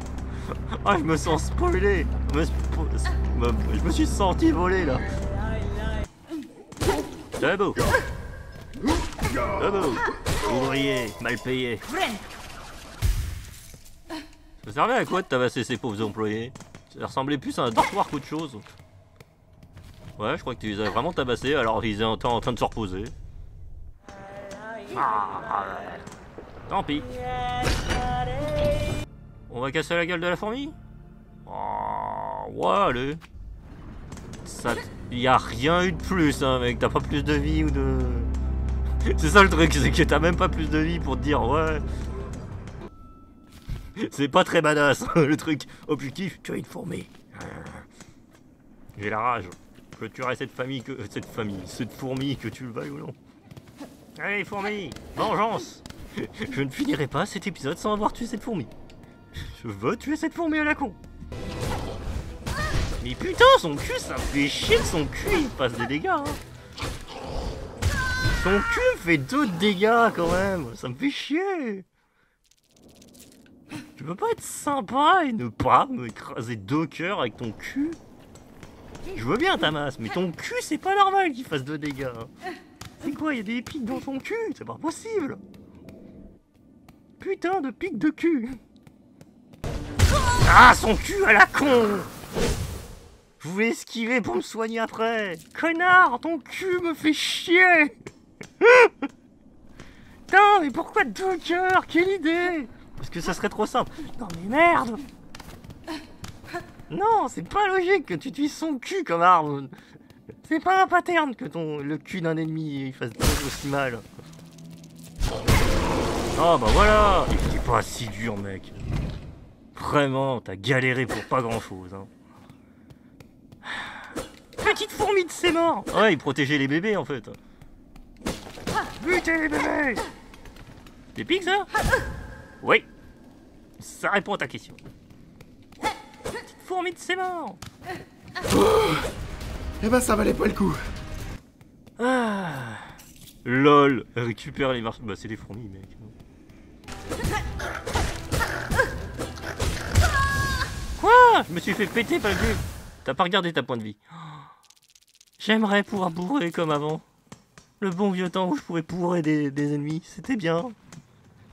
je me sens spoilé! Je me suis senti voler là! C'est beau! Ouvrier, mal payé. Ça servait à quoi de tabasser ces pauvres employés? Ça ressemblait plus à un dortoir qu'autre chose. Ouais, je crois que tu les as vraiment tabassés alors ils étaient en train de se reposer. Tant pis. On va casser la gueule de la fourmi? Ouais, allez. Ça... Y a rien eu de plus, hein, mec. T'as pas plus de vie ou de... C'est ça le truc, c'est que t'as même pas plus de vie pour te dire, ouais... C'est pas très badass, le truc. Objectif, tuer une fourmi. J'ai la rage. Je tuerai cette fourmi, que tu le veuilles ou non. Allez, fourmi, vengeance. Je ne finirai pas cet épisode sans avoir tué cette fourmi. Je veux tuer cette fourmi à la con. Mais putain, son cul, ça me fait chier que son cul il fasse des dégâts. Hein. Son cul me fait 2 dégâts quand même. Ça me fait chier. Tu peux pas être sympa et ne pas me écraser 2 cœurs avec ton cul? Je veux bien ta masse, mais ton cul, c'est pas normal qu'il fasse 2 dégâts. C'est quoi, il y a des pics dans ton cul? C'est pas possible. Putain de pics de cul. Ah, son cul à la con. Je voulais esquiver pour me soigner après. Connard, ton cul me fait chier. Putain, mais pourquoi 2 cœurs? Quelle idée? Parce que ça serait trop simple. Non mais merde. Non, c'est pas logique que tu utilises son cul comme arme. C'est pas un pattern que le cul d'un ennemi il fasse aussi mal. Oh bah voilà. Il était pas si dur, mec. Vraiment, t'as galéré pour pas grand chose, hein. Petite fourmi de ses morts. Ouais, il protégeait les bébés en fait. Butez les bébés. Des pics ça? Oui. Ça répond à ta question. Petite fourmi de ses morts. Eh ben ça valait pas le coup. Ah. LOL. Récupère les marches. Bah c'est des fourmis mec. Quoi? Je me suis fait péter par le cul. T'as pas regardé ta point de vie. J'aimerais pouvoir bourrer comme avant. Le bon vieux temps où je pouvais bourrer des ennemis, c'était bien.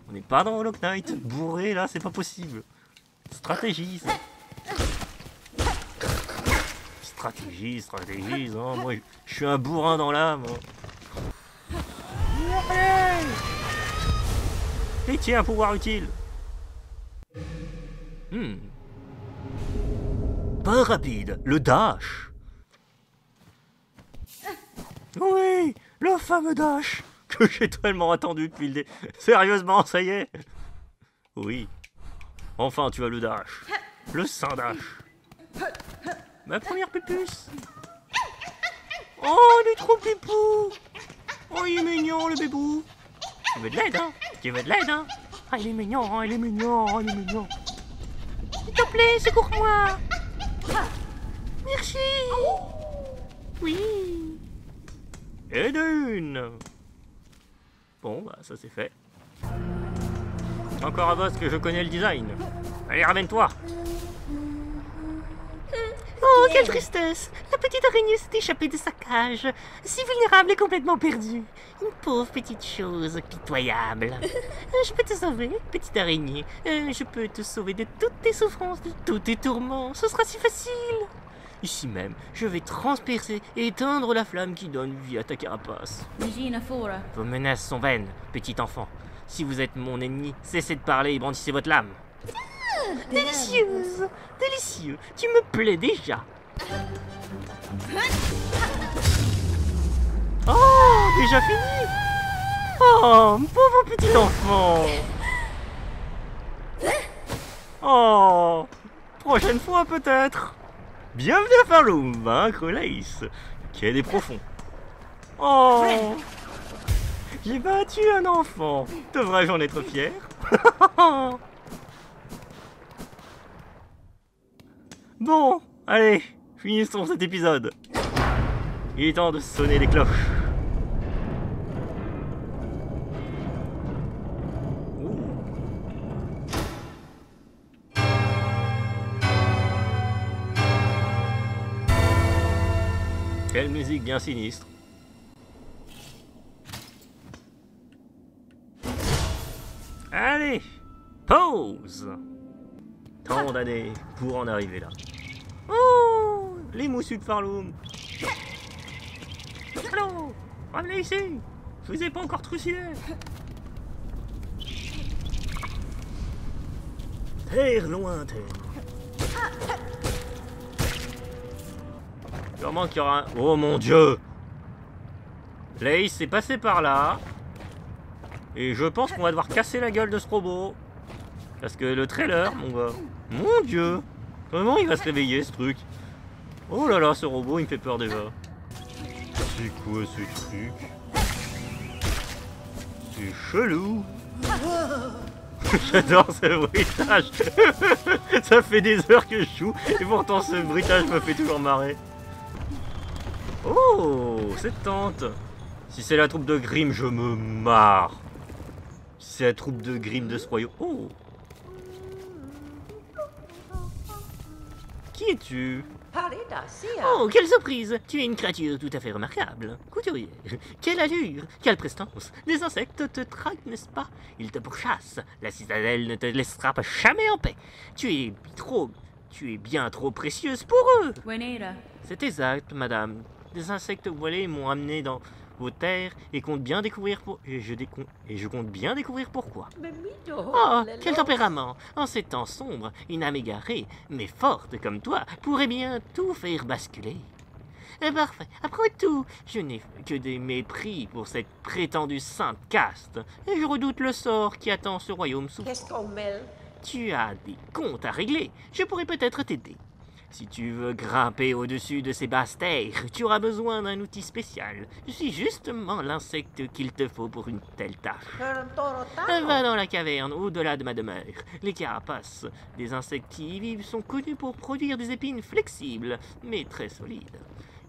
On n'est pas dans Hollow Knight. Bourrer là, c'est pas possible. Stratégie, ça. Stratégie, hein. Moi, je suis un bourrin dans l'âme. Allez. Et tiens, un pouvoir utile. Pas rapide, le dash. Oui, le fameux dash que j'ai tellement attendu depuis le début. Sérieusement, ça y est. Oui. Enfin, tu as le dash. Le saint dash. Ma première pupuce. Oh, il est trop pipou. Oh, il est mignon, le bébou. Tu veux de l'aide, hein? Tu veux de l'aide, hein? Ah, il est mignon, hein, il est mignon, oh, il est mignon. S'il te plaît, secours-moi. Merci. Oui. Et d'une. Bon, bah ça c'est fait. Encore un boss que je connais le design. Allez, ramène-toi. Oh, quelle tristesse. La petite araignée s'est échappée de sa cage. Si vulnérable et complètement perdue. Une pauvre petite chose pitoyable. Je peux te sauver, petite araignée. Je peux te sauver de toutes tes souffrances, de tous tes tourments. Ce sera si facile. Ici même, je vais transpercer et éteindre la flamme qui donne vie à ta carapace. Vos menaces sont vaines, petit enfant. Si vous êtes mon ennemi, cessez de parler et brandissez votre lame. Délicieuse, délicieux, tu me plais déjà. Oh, déjà fini? Oh, pauvre petit enfant. Oh, prochaine fois peut-être. Bienvenue à Farloom, vaincre Lace. Quel est profond. Oh, j'ai battu un enfant. Devrais-je en être fier? Bon, allez, finissons cet épisode. Il est temps de sonner les cloches. Quelle musique bien sinistre. Allez, pause. Tant d'années pour en arriver là. Oh, les moussus de Farloom. Allô, revenez ici. Je vous ai pas encore trucidé. Terre lointaine. Sûrement qu'il y aura un... Oh mon dieu! Lace est passé par là. Et je pense qu'on va devoir casser la gueule de ce robot. Parce que le trailer, mon gars... Mon dieu! Comment il va se réveiller ce truc? Oh là là, ce robot, il me fait peur déjà. C'est quoi ce truc? C'est chelou! J'adore ce bruitage! Ça fait des heures que je joue, et pourtant ce bruitage me fait toujours marrer. Oh, cette tente. Si c'est la troupe de Grimm, je me marre. Si c'est la troupe de Grimm de ce royaume... Oh. Qui es-tu? Oh, quelle surprise! Tu es une créature tout à fait remarquable. Couturier. Quelle allure, quelle prestance. Les insectes te traquent, n'est-ce pas? Ils te pourchassent. La citadelle ne te laissera pas jamais en paix. Tu es bien trop précieuse pour eux. C'est exact, madame. Des insectes voilés m'ont amené dans vos terres et compte bien découvrir je compte bien découvrir pourquoi. Oh, quel tempérament! En ces temps sombres, une âme égarée, mais forte comme toi, pourrait bien tout faire basculer. Parfait. Après tout, je n'ai que des mépris pour cette prétendue sainte caste, et je redoute le sort qui attend ce royaume sous. Tu as des comptes à régler. Je pourrais peut-être t'aider. Si tu veux grimper au-dessus de ces basses terres, tu auras besoin d'un outil spécial. Je suis justement l'insecte qu'il te faut pour une telle tâche. Va dans la caverne, au-delà de ma demeure. Les carapaces des insectes qui y vivent sont connus pour produire des épines flexibles, mais très solides.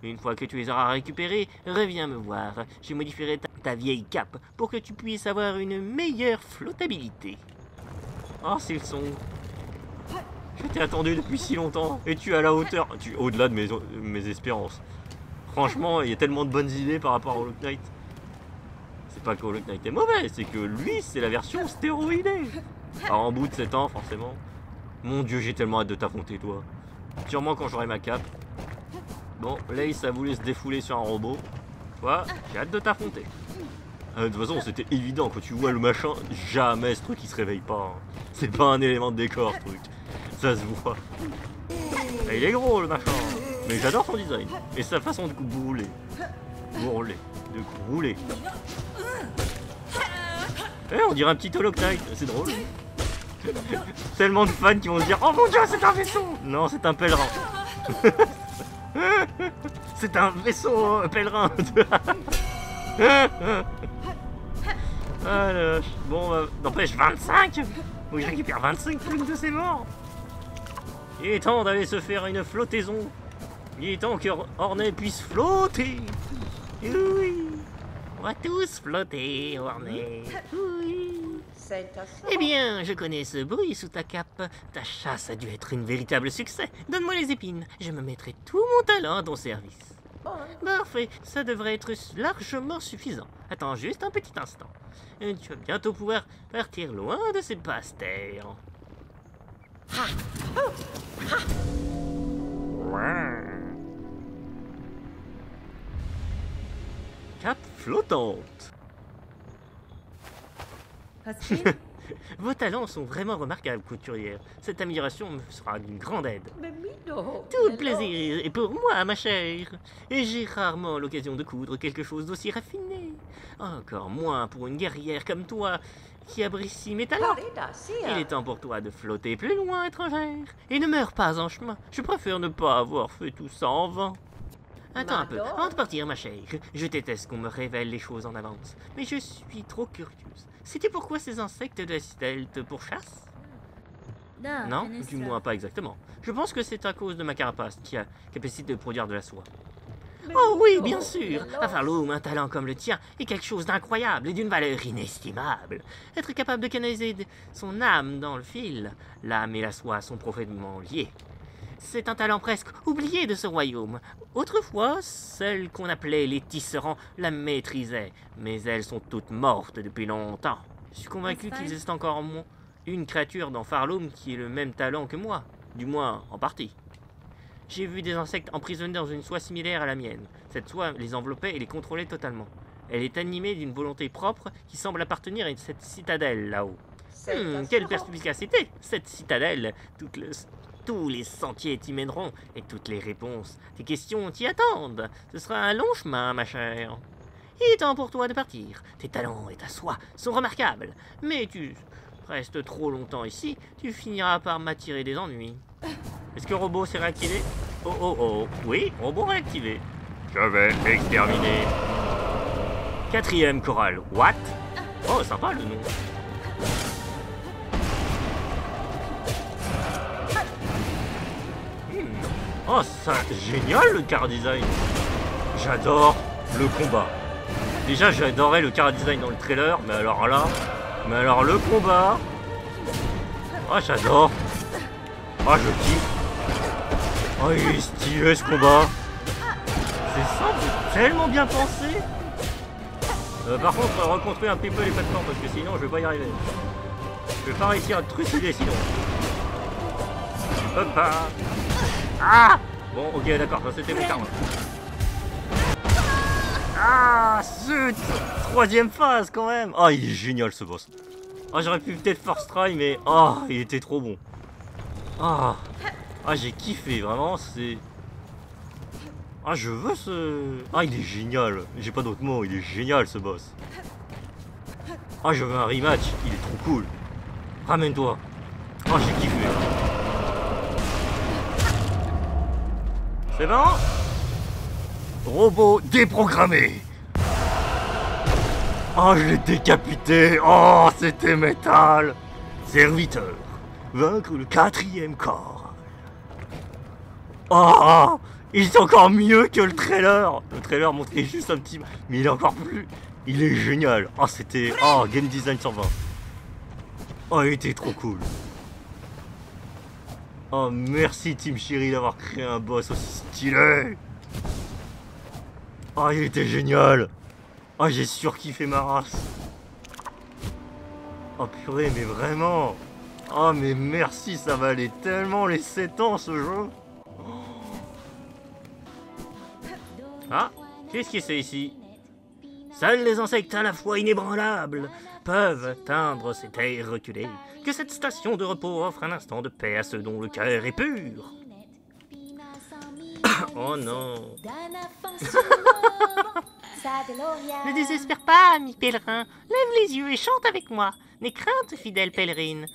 Une fois que tu les auras récupérées, reviens me voir. Je modifierai ta vieille cape pour que tu puisses avoir une meilleure flottabilité. Oh, s'ils sont... Je t'ai attendu depuis si longtemps, et tu es à la hauteur, au-delà de mes espérances. Franchement, il y a tellement de bonnes idées par rapport à Hollow Knight. C'est pas que Hollow Knight est mauvais, c'est que lui, c'est la version stéroïdée. Alors en bout de 7 ans, forcément. Mon dieu, j'ai tellement hâte de t'affronter, toi. Sûrement quand j'aurai ma cape. Bon, Lace a voulu se défouler sur un robot. Toi, j'ai hâte de t'affronter. De toute façon, c'était évident, quand tu vois le machin, jamais ce truc il se réveille pas. Hein. C'est pas un élément de décor, ce truc. Ça se voit. Et il est gros, le machin. Mais j'adore son design. Et sa façon de rouler. De rouler. On dirait un petit Hollow Knight, c'est drôle. Tellement de fans qui vont se dire: oh mon dieu, c'est un vaisseau! Non, c'est un pèlerin. C'est un vaisseau pèlerin. Ah, bon, n'empêche, 25. Faut que je récupère 25 plumes de ces morts. Il est temps d'aller se faire une flottaison. Il est temps que Ornay puisse flotter. Oui, on va tous flotter, Ornay. Oui. Eh bien, je connais ce bruit sous ta cape. Ta chasse a dû être un véritable succès. Donne-moi les épines. Je me mettrai tout mon talent à ton service. Parfait, ça devrait être largement suffisant. Attends juste un petit instant. Tu vas bientôt pouvoir partir loin de ces basses terres. Cape flottante. Vos talents sont vraiment remarquables, couturière. Cette amélioration me sera d'une grande aide. Tout le plaisir est pour moi, ma chère. Et j'ai rarement l'occasion de coudre quelque chose d'aussi raffiné. Encore moins pour une guerrière comme toi, qui apprécie mes talents. Il est temps pour toi de flotter plus loin, étrangère. Et ne meurs pas en chemin. Je préfère ne pas avoir fait tout ça en vain. Attends un peu, avant de partir, ma chère, je déteste qu'on me révèle les choses en avance, mais je suis trop curieuse. Sais-tu pourquoi ces insectes de la citadelle te pourchassent? Non, du moins pas exactement. Je pense que c'est à cause de ma carapace qui a capacité de produire de la soie. Oh oui, bien sûr. À Farloum, un talent comme le tien est quelque chose d'incroyable et d'une valeur inestimable. Être capable de canaliser son âme dans le fil, l'âme et la soie sont profondément liées. C'est un talent presque oublié de ce royaume. Autrefois, celles qu'on appelait les tisserands la maîtrisaient, mais elles sont toutes mortes depuis longtemps. Je suis convaincu qu'il existe encore une créature dans Farloum qui ait le même talent que moi, du moins en partie. J'ai vu des insectes emprisonnés dans une soie similaire à la mienne. Cette soie les enveloppait et les contrôlait totalement. Elle est animée d'une volonté propre qui semble appartenir à cette citadelle là-haut. Quelle perspicacité! Cette citadelle, tous les sentiers t'y mèneront et toutes les réponses. Tes questions t'y attendent. Ce sera un long chemin, ma chère. Il est temps pour toi de partir. Tes talents et ta soie sont remarquables. Mais tu restes trop longtemps ici, tu finiras par m'attirer des ennuis. Est-ce que Robot s'est réactivé? Oh. Oui, Robot réactivé. Je vais exterminer. 4e chorale. What? Oh, sympa le nom. Oh, ça, génial le car design. J'adore le combat. Déjà, j'adorais le car design dans le trailer, mais alors là, le combat. Oh, j'adore. Oh, je kiffe. Oh, il est stylé ce combat. C'est simple, tellement bien pensé. Par contre, reconstruire un petit peu les plateformes parce que sinon, je vais pas y arriver. Je vais pas réussir à trucider sinon. Hop là. Ah! Bon, ok, d'accord, ça c'était mon karma. Ah, zut! 3e phase quand même! Ah, il est génial ce boss. Ah, j'aurais pu peut-être first try, mais il était trop bon. Ah, j'ai kiffé, vraiment, c'est... Ah, je veux ce... Ah, il est génial. J'ai pas d'autres mots, il est génial ce boss. Ah, je veux un rematch, il est trop cool. Ramène-toi. Ah, j'ai kiffé. C'est bon? Robot déprogrammé. Oh, je l'ai décapité. Oh, c'était métal. Serviteur. Vaincre le 4e corps. Oh, il est encore mieux que le trailer. Le trailer montrait juste un petit... Mais il est encore plus... Il est génial. Oh, c'était... Oh, game design sur 20. Oh, il était trop cool. Oh, merci Team Chéri d'avoir créé un boss aussi stylé. Oh, il était génial. Oh, j'ai surkiffé ma race. Oh purée, mais vraiment. Oh, mais merci, ça valait tellement les 7 ans ce jeu. Ah, qu'est-ce que c'est ici? Seuls les insectes à la fois inébranlables peuvent atteindre ces terres reculées. Que cette station de repos offre un instant de paix à ceux dont le cœur est pur. Oh non. Ne désespère pas, ami pèlerin. Lève les yeux et chante avec moi. N'aie crainte, fidèle pèlerine.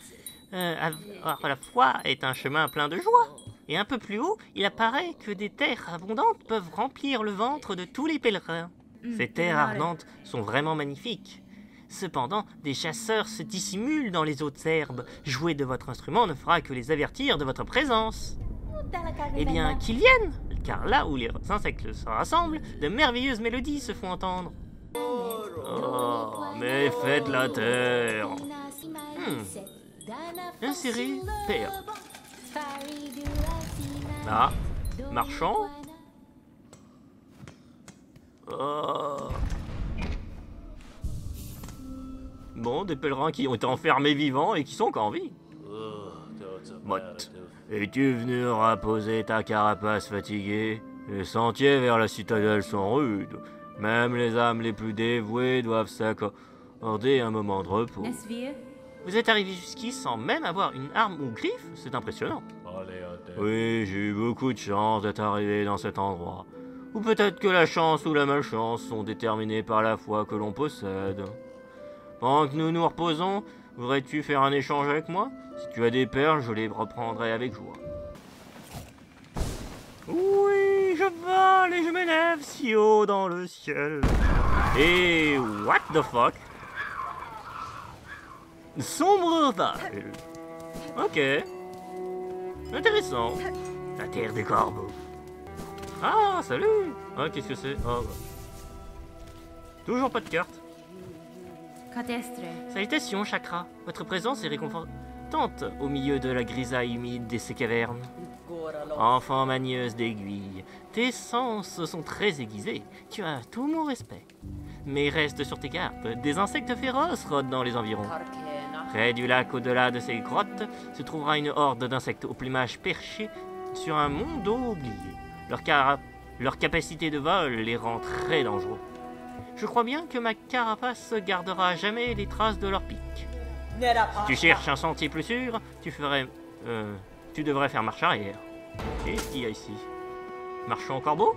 Avoir la foi est un chemin plein de joie. Et un peu plus haut, il apparaît que des terres abondantes peuvent remplir le ventre de tous les pèlerins. Ces terres ardentes sont vraiment magnifiques. Cependant, des chasseurs se dissimulent dans les hautes herbes. Jouer de votre instrument ne fera que les avertir de votre présence. Eh bien, qu'ils viennent, car là où les insectes se rassemblent, de merveilleuses mélodies se font entendre. Oh, mais faites la terre. Insérer paire. Ah, marchand. Oh. Bon, des pèlerins qui ont été enfermés vivants et qui sont encore en vie. Mott, es-tu venu reposer ta carapace fatiguée? Les sentiers vers la citadelle sont rudes. Même les âmes les plus dévouées doivent s'accorder un moment de repos. Vous êtes arrivé jusqu'ici sans même avoir une arme ou griffe? C'est impressionnant. Oui, j'ai eu beaucoup de chance d'être arrivé dans cet endroit. Ou peut-être que la chance ou la malchance sont déterminées par la foi que l'on possède. Pendant que nous nous reposons, voudrais-tu faire un échange avec moi? Si tu as des perles, je les reprendrai avec joie. Oui, je vole et je m'élève si haut dans le ciel. Et what the fuck? Sombre Val. Ok. Intéressant. La terre des corbeaux. Ah, salut. Ah, qu'est-ce que c'est? Oh. Toujours pas de carte. Salutations, Chakra. Votre présence est réconfortante au milieu de la grisaille humide de ces cavernes. Enfant manieuse d'aiguilles, tes sens sont très aiguisés. Tu as tout mon respect. Mais reste sur tes gardes. Des insectes féroces rôdent dans les environs. Près du lac, au-delà de ces grottes, se trouvera une horde d'insectes au plumage perché sur un monde d'eau oublié. Leur capacité de vol les rend très dangereux. Je crois bien que ma carapace gardera à jamais les traces de leur pic. Si tu cherches un sentier plus sûr, tu devrais faire marche arrière. Qu'est-ce qu'il y a ici? Marchand corbeau?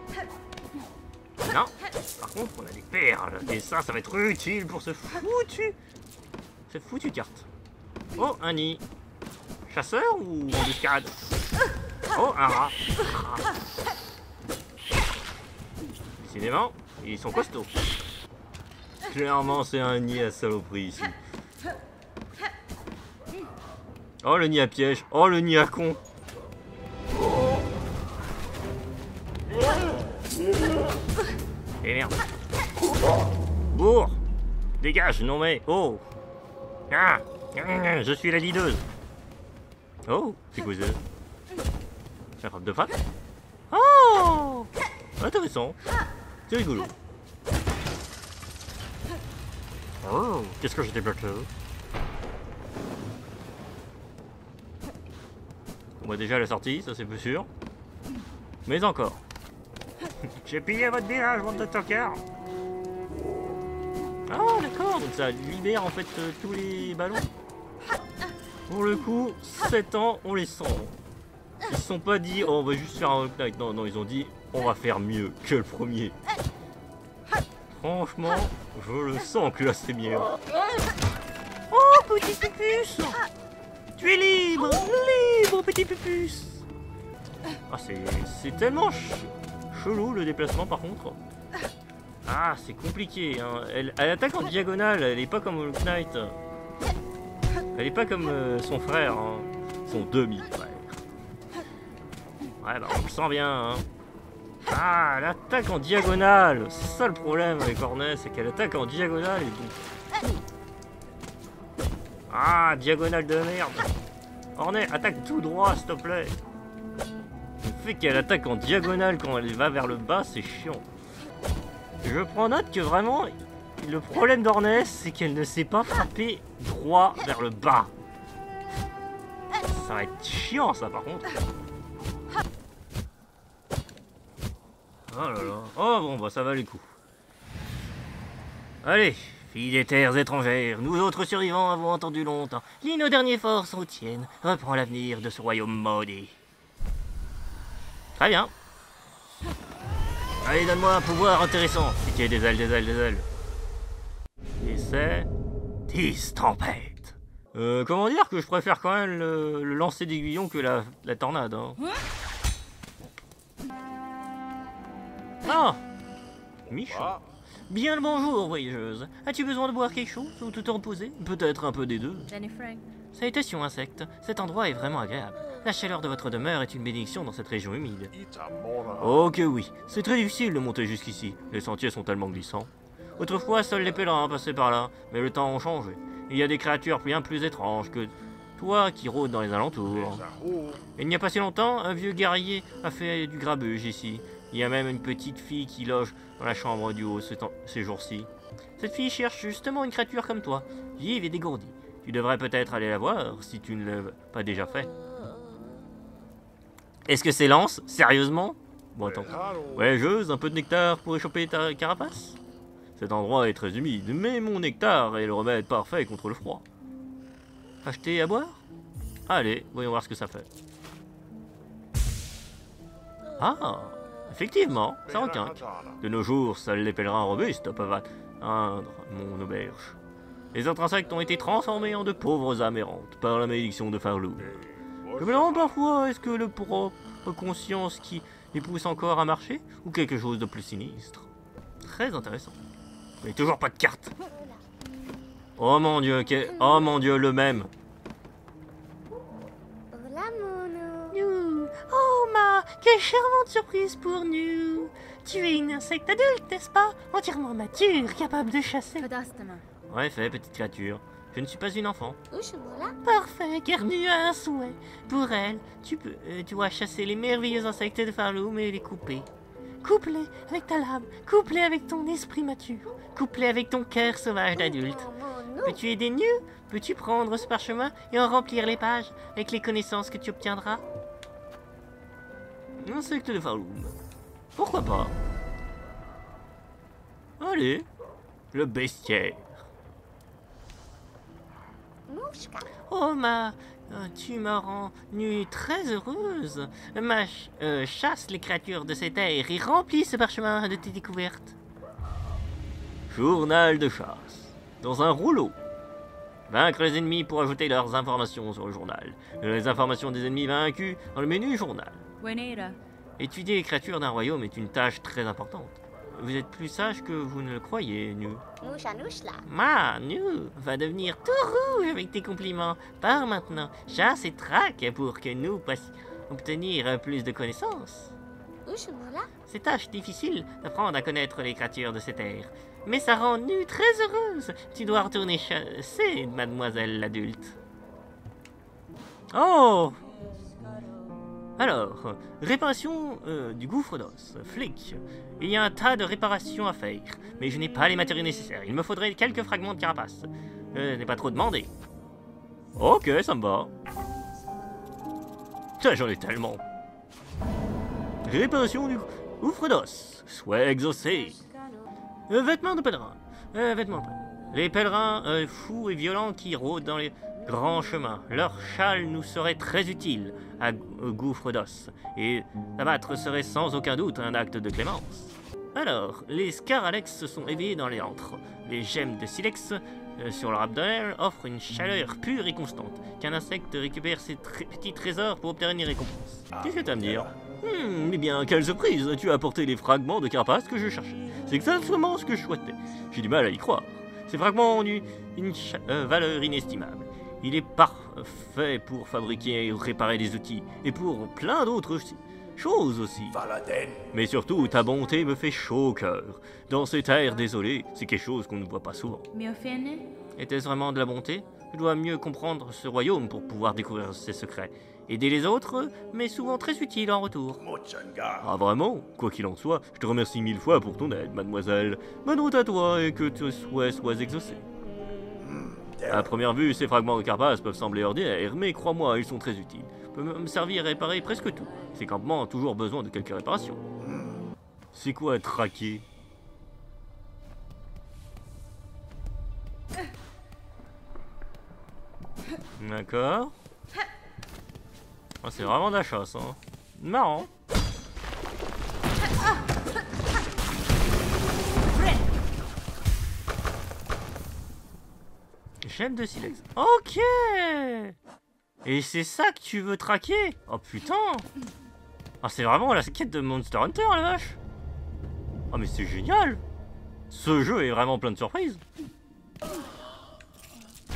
Non. Par contre, on a des perles. Et ça va être utile pour cette foutue carte. Oh, un nid. Chasseur ou embuscade? Oh, un rat. Décidément, ils sont costauds. Clairement, c'est un nid à saloperie ici. Oh, le nid à piège. Oh, le nid à con. Et merde. Bourre. Dégage, non mais. Oh. Ah. Je suis la leaduse. Oh, c'est quoi ça? Un frappe de frappe. Oh. Intéressant. C'est rigolo. Oh, qu'est-ce que j'ai débloqué? Bon, déjà la sortie, ça c'est plus sûr. Mais encore. J'ai pillé votre village, bande de tocards. Ah d'accord, donc ça libère en fait tous les ballons. Pour le coup, 7 ans, on les sent. Ils se sont pas dit, oh, on va juste faire un Knight. Non, non, ils ont dit, on va faire mieux que le premier. Franchement, je le sens que là c'est mieux. Oh, petit pupus! Tu es libre! Libre, petit pupus! Ah, c'est tellement chelou le déplacement par contre. Ah, c'est compliqué. Hein. Elle attaque en diagonale, elle est pas comme le Knight. Elle est pas comme son frère, hein. Son demi-frère. Ouais, bah on le sent bien. Hein. Ah, elle attaque en diagonale. C'est ça le problème avec Ornais, c'est qu'elle attaque en diagonale et tout. Ah, diagonale de merde. Ornais, attaque tout droit, s'il te plaît. Le fait qu'elle attaque en diagonale quand elle va vers le bas, c'est chiant. Je prends note que vraiment, le problème d'Ornès, c'est qu'elle ne sait pas frapper droit vers le bas. Ça va être chiant, ça, par contre. Oh là là. Oh bon, bah ça va les coups. Allez, filles des terres étrangères, nous autres survivants avons entendu longtemps. Lis nos dernières forces aux tiennes. Reprends l'avenir de ce royaume maudit. Très bien. Allez, donne-moi un pouvoir intéressant. Piquer des ailes, des ailes, des ailes. Et c'est... 10 tempêtes. Comment dire que je préfère quand même le lancer d'aiguillon que la tornade, hein. Ah, Michel. Bien le bonjour, voyageuse. As-tu besoin de boire quelque chose ou de te reposer? Peut-être un peu des deux. Salutations, insectes. Cet endroit est vraiment agréable. La chaleur de votre demeure est une bénédiction dans cette région humide. Oh que oui, c'est très difficile de monter jusqu'ici. Les sentiers sont tellement glissants. Autrefois, seuls les pèlerins passaient par là, mais le temps a changé. Il y a des créatures bien plus étranges que toi qui rôdent dans les alentours. Il n'y a pas si longtemps, un vieux guerrier a fait du grabuge ici. Il y a même une petite fille qui loge dans la chambre du haut ces jours-ci. Cette fille cherche justement une créature comme toi, vive et dégourdie. Tu devrais peut-être aller la voir, si tu ne l'as pas déjà fait. Est-ce que c'est Lance? Sérieusement? Bon, attends. Voyageuse, un peu de nectar pour échapper ta carapace? Cet endroit est très humide, mais mon nectar est le remède parfait contre le froid. Acheter à boire? Allez, voyons voir ce que ça fait. Ah, effectivement, ça requinque. De nos jours, seuls les pèlerins robustes peuvent atteindre mon auberge. Les autres insectes ont été transformés en de pauvres âmes errantes par la malédiction de Farlou. Je me demande parfois, est-ce que le propre conscience qui les pousse encore à marcher, ou quelque chose de plus sinistre? Très intéressant. Mais toujours pas de carte. Oh mon dieu, oh mon dieu, le même. Oh ma, quelle charmante surprise pour nous. Tu es une insecte adulte, n'est-ce pas? Entièrement mature, capable de chasser. En effet, petite créature. Je ne suis pas une enfant. Parfait, Kernu a un souhait. Pour elle, tu dois chasser les merveilleux insectes de Farloum et les couper. Coupe-les avec ta lame, coupe-les avec ton esprit mature, coupe-les avec ton cœur sauvage d'adulte. Peux-tu aider Nu? Peux-tu prendre ce parchemin et en remplir les pages avec les connaissances que tu obtiendras? Insecte de Farloum. Pourquoi pas? Allez, le bestiaire. Oh tu m'as rendue très heureuse. Chasse les créatures de ces terres et remplis ce parchemin de tes découvertes. Journal de chasse. Dans un rouleau. Vaincre les ennemis pour ajouter leurs informations sur le journal. Les informations des ennemis vaincus dans le menu journal. Étudier les créatures d'un royaume est une tâche très importante. Vous êtes plus sage que vous ne le croyez, Nu. Nu va devenir tout rouge avec tes compliments. Par maintenant, chasse et traque pour que nous puissions obtenir plus de connaissances. C'est tâche difficile d'apprendre à connaître les créatures de ces terres. Mais ça rend Nu très heureuse. Tu dois retourner chasser, mademoiselle l'adulte. Oh! Alors, réparation du gouffre d'os, flic. Il y a un tas de réparations à faire, mais je n'ai pas les matériaux nécessaires. Il me faudrait quelques fragments de carapace. Ce n'est pas trop demandé. Ok, ça me va. Ça, j'en ai tellement. Réparation du gouffre d'os, soit exaucé. Vêtements de pèlerin. Les pèlerins fous et violents qui rôdent dans les grands chemins. Leur châle nous serait très utile au gouffre d'os, et l'abattre serait sans aucun doute un acte de clémence. Alors, les scaralex se sont éveillés dans les antres. Les gemmes de silex sur leur abdomen offrent une chaleur pure et constante, qu'un insecte récupère ses petits trésors pour obtenir une récompense. Qu'est-ce que tu as à me dire? Eh bien, quelle surprise! Tu as apporté les fragments de carapace que je cherchais. C'est exactement ce que je souhaitais. J'ai du mal à y croire. Ces fragments ont une valeur inestimable. Il est parfait pour fabriquer et réparer des outils, et pour plein d'autres choses aussi. Mais surtout, ta bonté me fait chaud au cœur. Dans ces terres désolées, c'est quelque chose qu'on ne voit pas souvent. Était-ce vraiment de la bonté? Je dois mieux comprendre ce royaume pour pouvoir découvrir ses secrets. Aider les autres, mais souvent très utile en retour. Ah vraiment? Quoi qu'il en soit, je te remercie 1000 fois pour ton aide, mademoiselle. Bonne route à toi et que tes souhaits soient exaucés. À première vue, ces fragments de carapace peuvent sembler ordinaires, mais crois-moi, ils sont très utiles. Peuvent me servir à réparer presque tout. Ces campements ont toujours besoin de quelques réparations. C'est quoi traquer? D'accord. Ah, c'est vraiment de la chasse, hein. Marrant. Gemme de silex. Ok. Et c'est ça que tu veux traquer? Oh putain. Ah, c'est vraiment la quête de Monster Hunter, la vache. Oh mais c'est génial. Ce jeu est vraiment plein de surprises.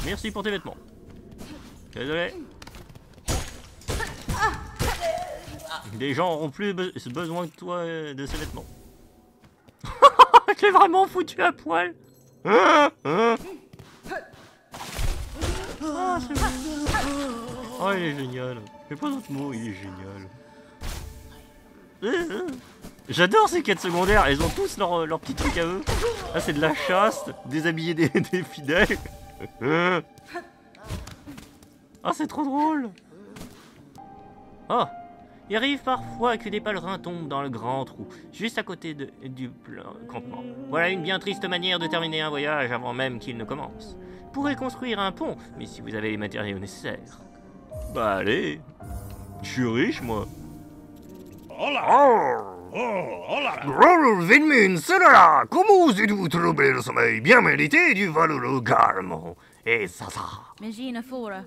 Merci pour tes vêtements. Désolé. Des gens auront plus besoin que toi de ces vêtements. Je l'ai vraiment foutu à poil. Ah, c'est bon. Oh, il est génial. J'ai pas d'autres mots, il est génial. J'adore ces quêtes secondaires, elles ont tous leur petit truc à eux. Là, c'est de la chasse, déshabiller des fidèles. Ah, c'est trop drôle. Ah, Il arrive parfois que des pèlerins tombent dans le grand trou, juste à côté du campement. Voilà une bien triste manière de terminer un voyage avant même qu'il ne commence. Vous pourrez construire un pont, mais si vous avez les matériaux nécessaires. Bah allez, je suis riche moi. Vinmin, c'est là. Comment êtes-vous trouvé le sommeil bien mérité du valeureux Garmon? Et ça. Et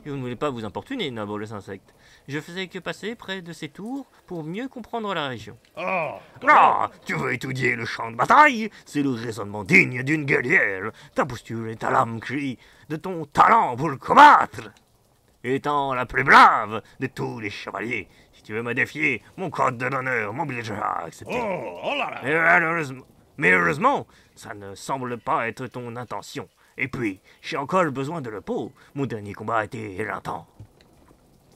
vous ne voulez pas vous importuner, nobles insectes. Je faisais que passer près de ces tours pour mieux comprendre la région. Ah, tu veux étudier le champ de bataille? C'est le raisonnement digne d'une guerrière. Ta posture et ta lame crient de ton talent pour le combattre. Étant la plus brave de tous les chevaliers, si tu veux me défier, mon code de l'honneur m'obligera à accepter. Mais heureusement, ça ne semble pas être ton intention. Et puis, j'ai encore besoin de repos. Mon dernier combat a été éreintant.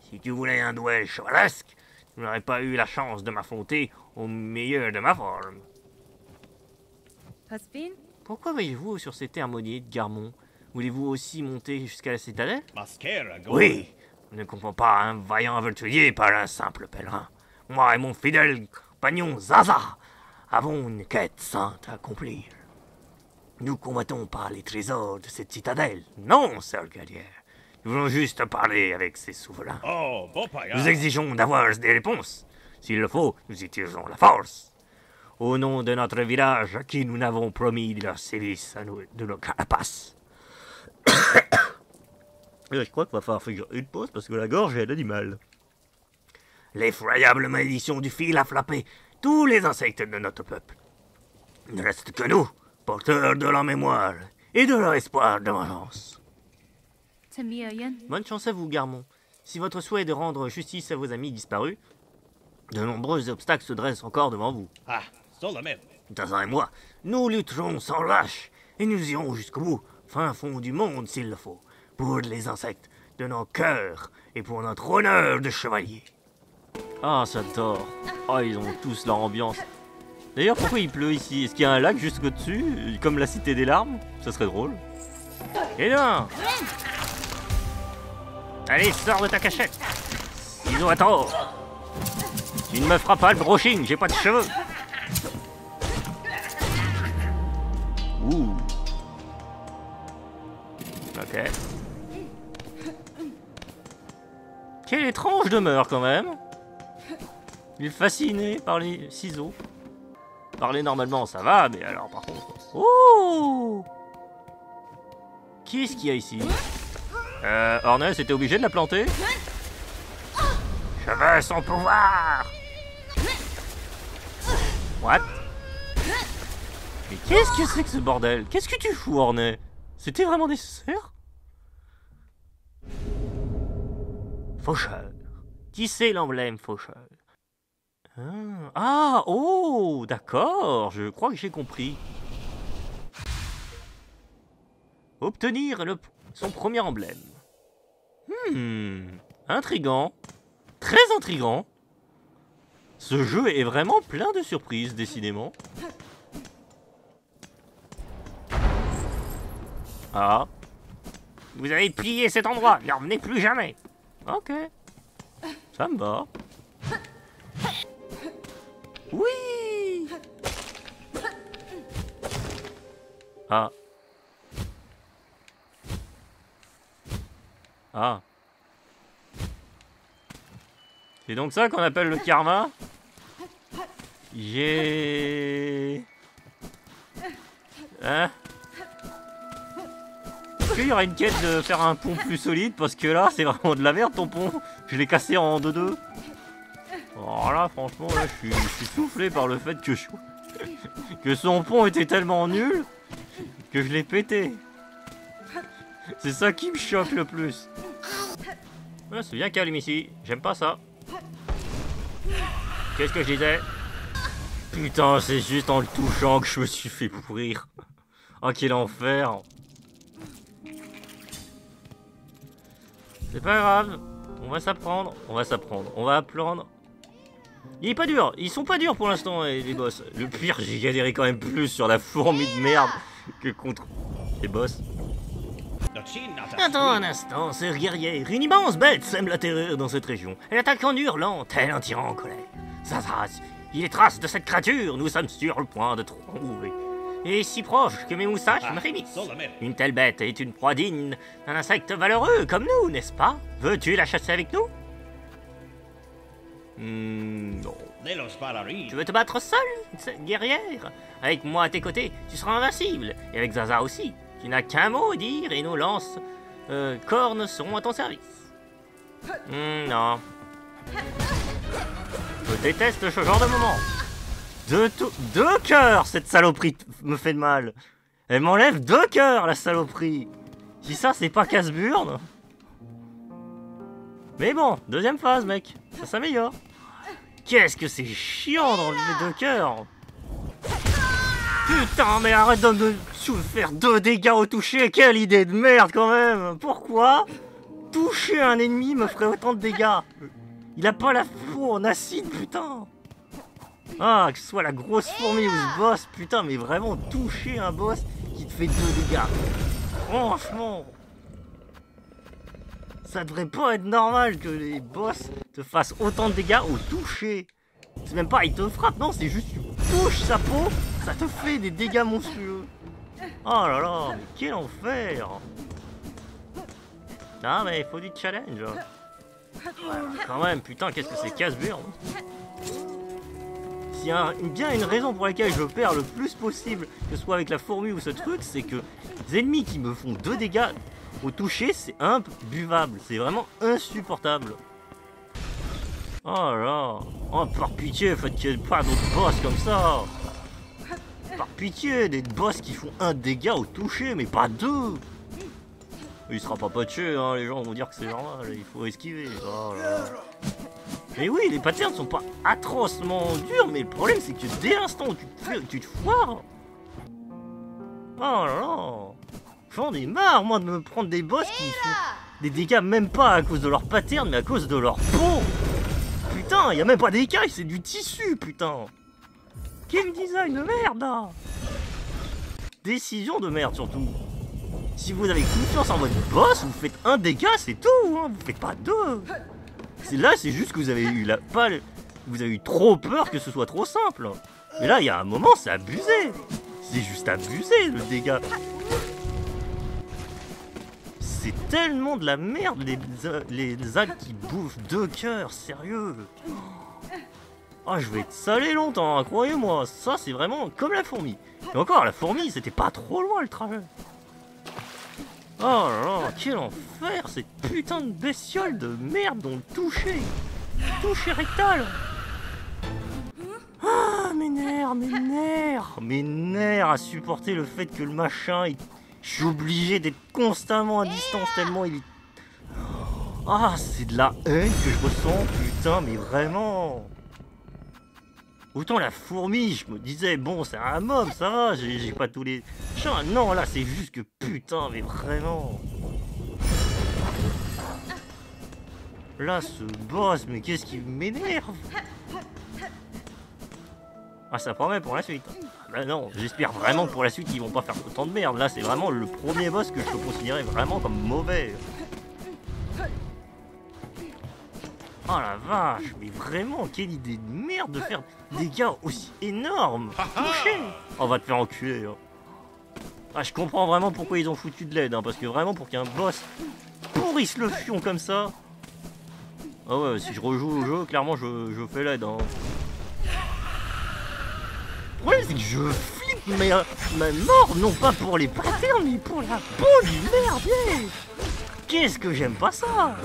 Si tu voulais un duel chevaleresque, tu n'aurais pas eu la chance de m'affronter au meilleur de ma forme. Pourquoi voyez-vous sur ces harmonies de Garmon? Voulez-vous aussi monter jusqu'à la citadelle? Oui, je ne comprends pas un vaillant aventurier par un simple pèlerin. Moi et mon fidèle compagnon Zaza avons une quête sainte à accomplir. Nous combattons pas les trésors de cette citadelle, non, sœur guerrière. Nous voulons juste parler avec ses souverains. Nous exigeons d'avoir des réponses. S'il le faut, nous utiliserons la force. Au nom de notre village, à qui nous n'avons promis leur service de nos carapaces. Je crois qu'il va falloir faire une pause parce que la gorge, elle a du mal. L'effroyable malédiction du fil a frappé tous les insectes de notre peuple. Il ne reste que nous, porteurs de leur mémoire et de leur espoir de vengeance. Bonne chance à vous, Garmon. Si votre souhait est de rendre justice à vos amis disparus, de nombreux obstacles se dressent encore devant vous. Tazan et moi, nous lutterons sans lâche et nous irons jusqu'au bout, fin fond du monde s'il le faut, pour les insectes de nos cœurs et pour notre honneur de chevalier. Ah, j'adore. Oh, ils ont tous leur ambiance. D'ailleurs, pourquoi il pleut ici? Est-ce qu'il y a un lac juste au-dessus, comme la Cité des Larmes? Ça serait drôle. Et non! Allez, sors de ta cachette! Ciseaux à tort! Tu ne me feras pas le brushing, j'ai pas de cheveux! Ouh! Ok. Quelle étrange demeure quand même! Il est fasciné par les ciseaux. Parler normalement, ça va, mais alors par contre... Oh! Qu'est-ce qu'il y a ici? Ornès était obligé de la planter? Je veux son pouvoir! What? Mais qu'est-ce que c'est que ce bordel? Qu'est-ce que tu fous, Ornais? C'était vraiment nécessaire? Faucheur. Tisser l'emblème faucheur. Ah, oh, d'accord, je crois que j'ai compris. Obtenir son premier emblème. Intriguant. Très intriguant. Ce jeu est vraiment plein de surprises, décidément. Ah. Vous avez pillé cet endroit, n'en revenez plus jamais. Ok. Ça me va. Oui. Ah. Ah. C'est donc ça qu'on appelle le karma? J'ai... Hein? Est-ce qu'il y aura une quête de faire un pont plus solide? Parce que là, c'est vraiment de la merde ton pont. Je l'ai cassé en 2-2. Alors là, franchement, là, je suis soufflé par le fait que son pont était tellement nul que je l'ai pété. C'est ça qui me choque le plus. Ah, c'est bien calme ici. J'aime pas ça. Qu'est-ce que je disais? Putain, c'est juste en le touchant que je me suis fait pourrir. Oh, quel enfer. C'est pas grave. On va s'apprendre. On va apprendre. Il est pas dur. Ils sont pas durs pour l'instant, les boss. Le pire, j'ai galéré quand même plus sur la fourmi de merde que contre les boss. Attends un instant, sœur guerrière. Une immense bête sème la terreur dans cette région. Elle attaque en hurlant, tel un tyran en colère. Zazaz, il est trace de cette créature, nous sommes sur le point de trouver. Et si proche que mes moustaches me frémissent. Une telle bête est une proie digne d'un insecte valeureux comme nous, n'est-ce pas? Veux-tu la chasser avec nous? Non. Tu veux te battre seul, guerrière? Avec moi à tes côtés, tu seras invincible. Et avec Zaza aussi. Tu n'as qu'un mot à dire et nos lances cornes seront à ton service. Non. Je déteste ce genre de moment. Deux cœurs, cette saloperie me fait de mal. Elle m'enlève 2 cœurs, la saloperie. Si ça, c'est pas casse-burne. Mais bon, deuxième phase, mec. Ça s'améliore. Qu'est-ce que c'est chiant d'enlever 2 cœurs. Putain, mais arrête de me faire 2 dégâts au toucher. Quelle idée de merde, quand même. Pourquoi toucher un ennemi me ferait autant de dégâts? Il a pas la peau en acide, putain. Ah, que ce soit la grosse fourmi ou ce boss, putain, mais vraiment toucher un boss qui te fait 2 dégâts. Franchement, ça devrait pas être normal que les boss te fassent autant de dégâts au toucher. C'est même pas il te frappe, non, c'est juste tu touches sa peau, ça te fait des dégâts monstrueux. Oh là là, mais quel enfer. Ah mais il faut du challenge. Quand même, putain, qu'est-ce que c'est casse-burne. S'il y a bien une raison pour laquelle je perds le plus possible, que ce soit avec la fourmi ou ce truc, c'est que les ennemis qui me font 2 dégâts au toucher, c'est imbuvable. C'est vraiment insupportable. Oh là. Oh, par pitié, faites qu'il n'y ait pas d'autres boss comme ça. Par pitié, des boss qui font 1 dégât au toucher, mais pas 2. Il sera pas patché, hein, les gens vont dire que c'est normal, il faut esquiver. Oh là. Mais oui, les patterns sont pas atrocement durs, mais le problème c'est que dès l'instant où tu te foires... Oh là là. J'en ai marre, moi, de me prendre des boss qui font des dégâts même pas à cause de leur pattern, mais à cause de leur peau. Putain, y a même pas d'écailles, c'est du tissu, putain. Quel design de merde, là. Décision de merde, surtout. Si vous avez confiance en votre boss, vous faites 1 dégât, c'est tout, hein, vous faites pas 2. Là, c'est juste que vous avez eu vous avez eu trop peur que ce soit trop simple. Mais là, il y a un moment, c'est abusé. C'est juste abusé, le dégât. C'est tellement de la merde, les algues qui bouffent 2 cœurs, sérieux. Ah, je vais être salé longtemps, hein, croyez-moi. Ça, c'est vraiment comme la fourmi. Et encore, la fourmi, c'était pas trop loin, le trajet. Oh là là, quel enfer, cette putain de bestiole de merde dont le toucher. Toucher rectal. Ah, mes nerfs à supporter le fait que le machin, je suis obligé d'être constamment à distance tellement il est... Ah, c'est de la haine que je ressens, putain, mais vraiment. Autant la fourmi, je me disais, bon, c'est un mob, ça va, j'ai pas tous les... Non, là, c'est juste que putain, mais vraiment. Là, ce boss, mais qu'est-ce qui m'énerve? Ah, ça promet pour la suite. Bah non, j'espère vraiment que pour la suite, ils vont pas faire autant de merde. Là, c'est vraiment le premier boss que je peux considérer vraiment comme mauvais. Oh la vache, mais vraiment, quelle idée de merde de faire des dégâts aussi énormes. Touché. On va te faire enculer. Hein. Ah, je comprends vraiment pourquoi ils ont foutu de l'aide, hein, parce que vraiment, pour qu'un boss pourrisse le fion comme ça... Ah ouais, si je rejoue au jeu, clairement, je fais l'aide. Hein. Le problème, c'est que je flippe ma mort, non pas pour les patterns, mais pour la peau du merdier. Qu'est-ce que j'aime pas ça.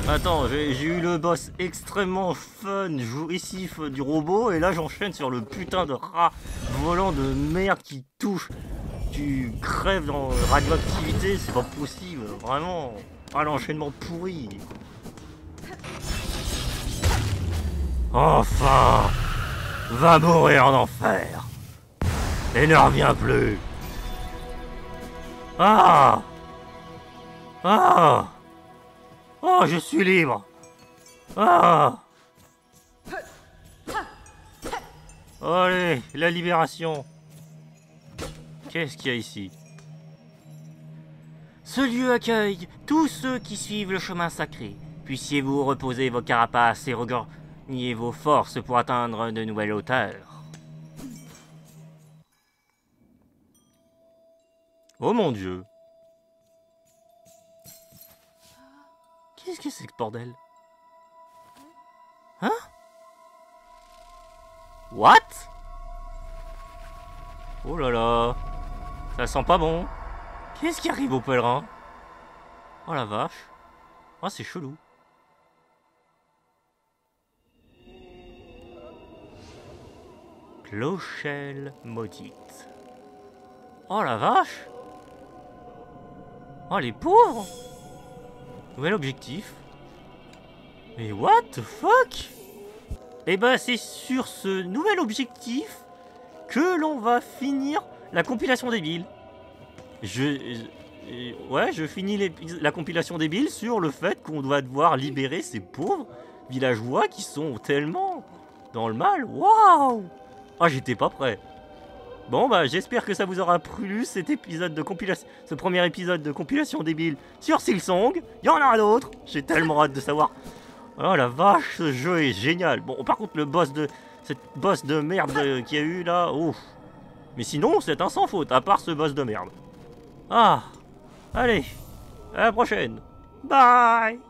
Attends, j'ai eu le boss extrêmement fun, jouissif du robot, et là j'enchaîne sur le putain de rat volant de merde qui touche. Tu crèves dans radioactivité, c'est pas possible, vraiment. Ah, l'enchaînement pourri. Enfin, va mourir en enfer. Et ne reviens plus. Ah. Ah. Oh, je suis libre. Ah. Allez, la libération. Qu'est-ce qu'il y a ici? Ce lieu accueille tous ceux qui suivent le chemin sacré. Puissiez-vous reposer vos carapaces et regagner vos forces pour atteindre de nouvelles hauteurs. Oh mon Dieu. Qu'est-ce que c'est que ce bordel? Hein? What? Oh là là. Ça sent pas bon. Qu'est-ce qui arrive aux pèlerins? Oh la vache. Oh, c'est chelou. Clochelle maudite. Oh la vache. Oh les pauvres. Nouvel objectif. Mais what the fuck? Eh ben c'est sur ce nouvel objectif que l'on va finir la compilation des billes. Je finis la compilation des billes sur le fait qu'on doit devoir libérer ces pauvres villageois qui sont tellement dans le mal. Waouh! Ah, j'étais pas prêt. Bon bah j'espère que ça vous aura plu cet épisode de compilation, ce premier épisode de compilation débile sur Silksong. Il y en aura d'autres. J'ai tellement hâte de savoir. Oh la vache, ce jeu est génial. Bon, par contre le boss de cette boss de merde qu'il y a eu là, ouf. Mais sinon c'est un sans faute à part ce boss de merde. Ah, allez, à la prochaine. Bye.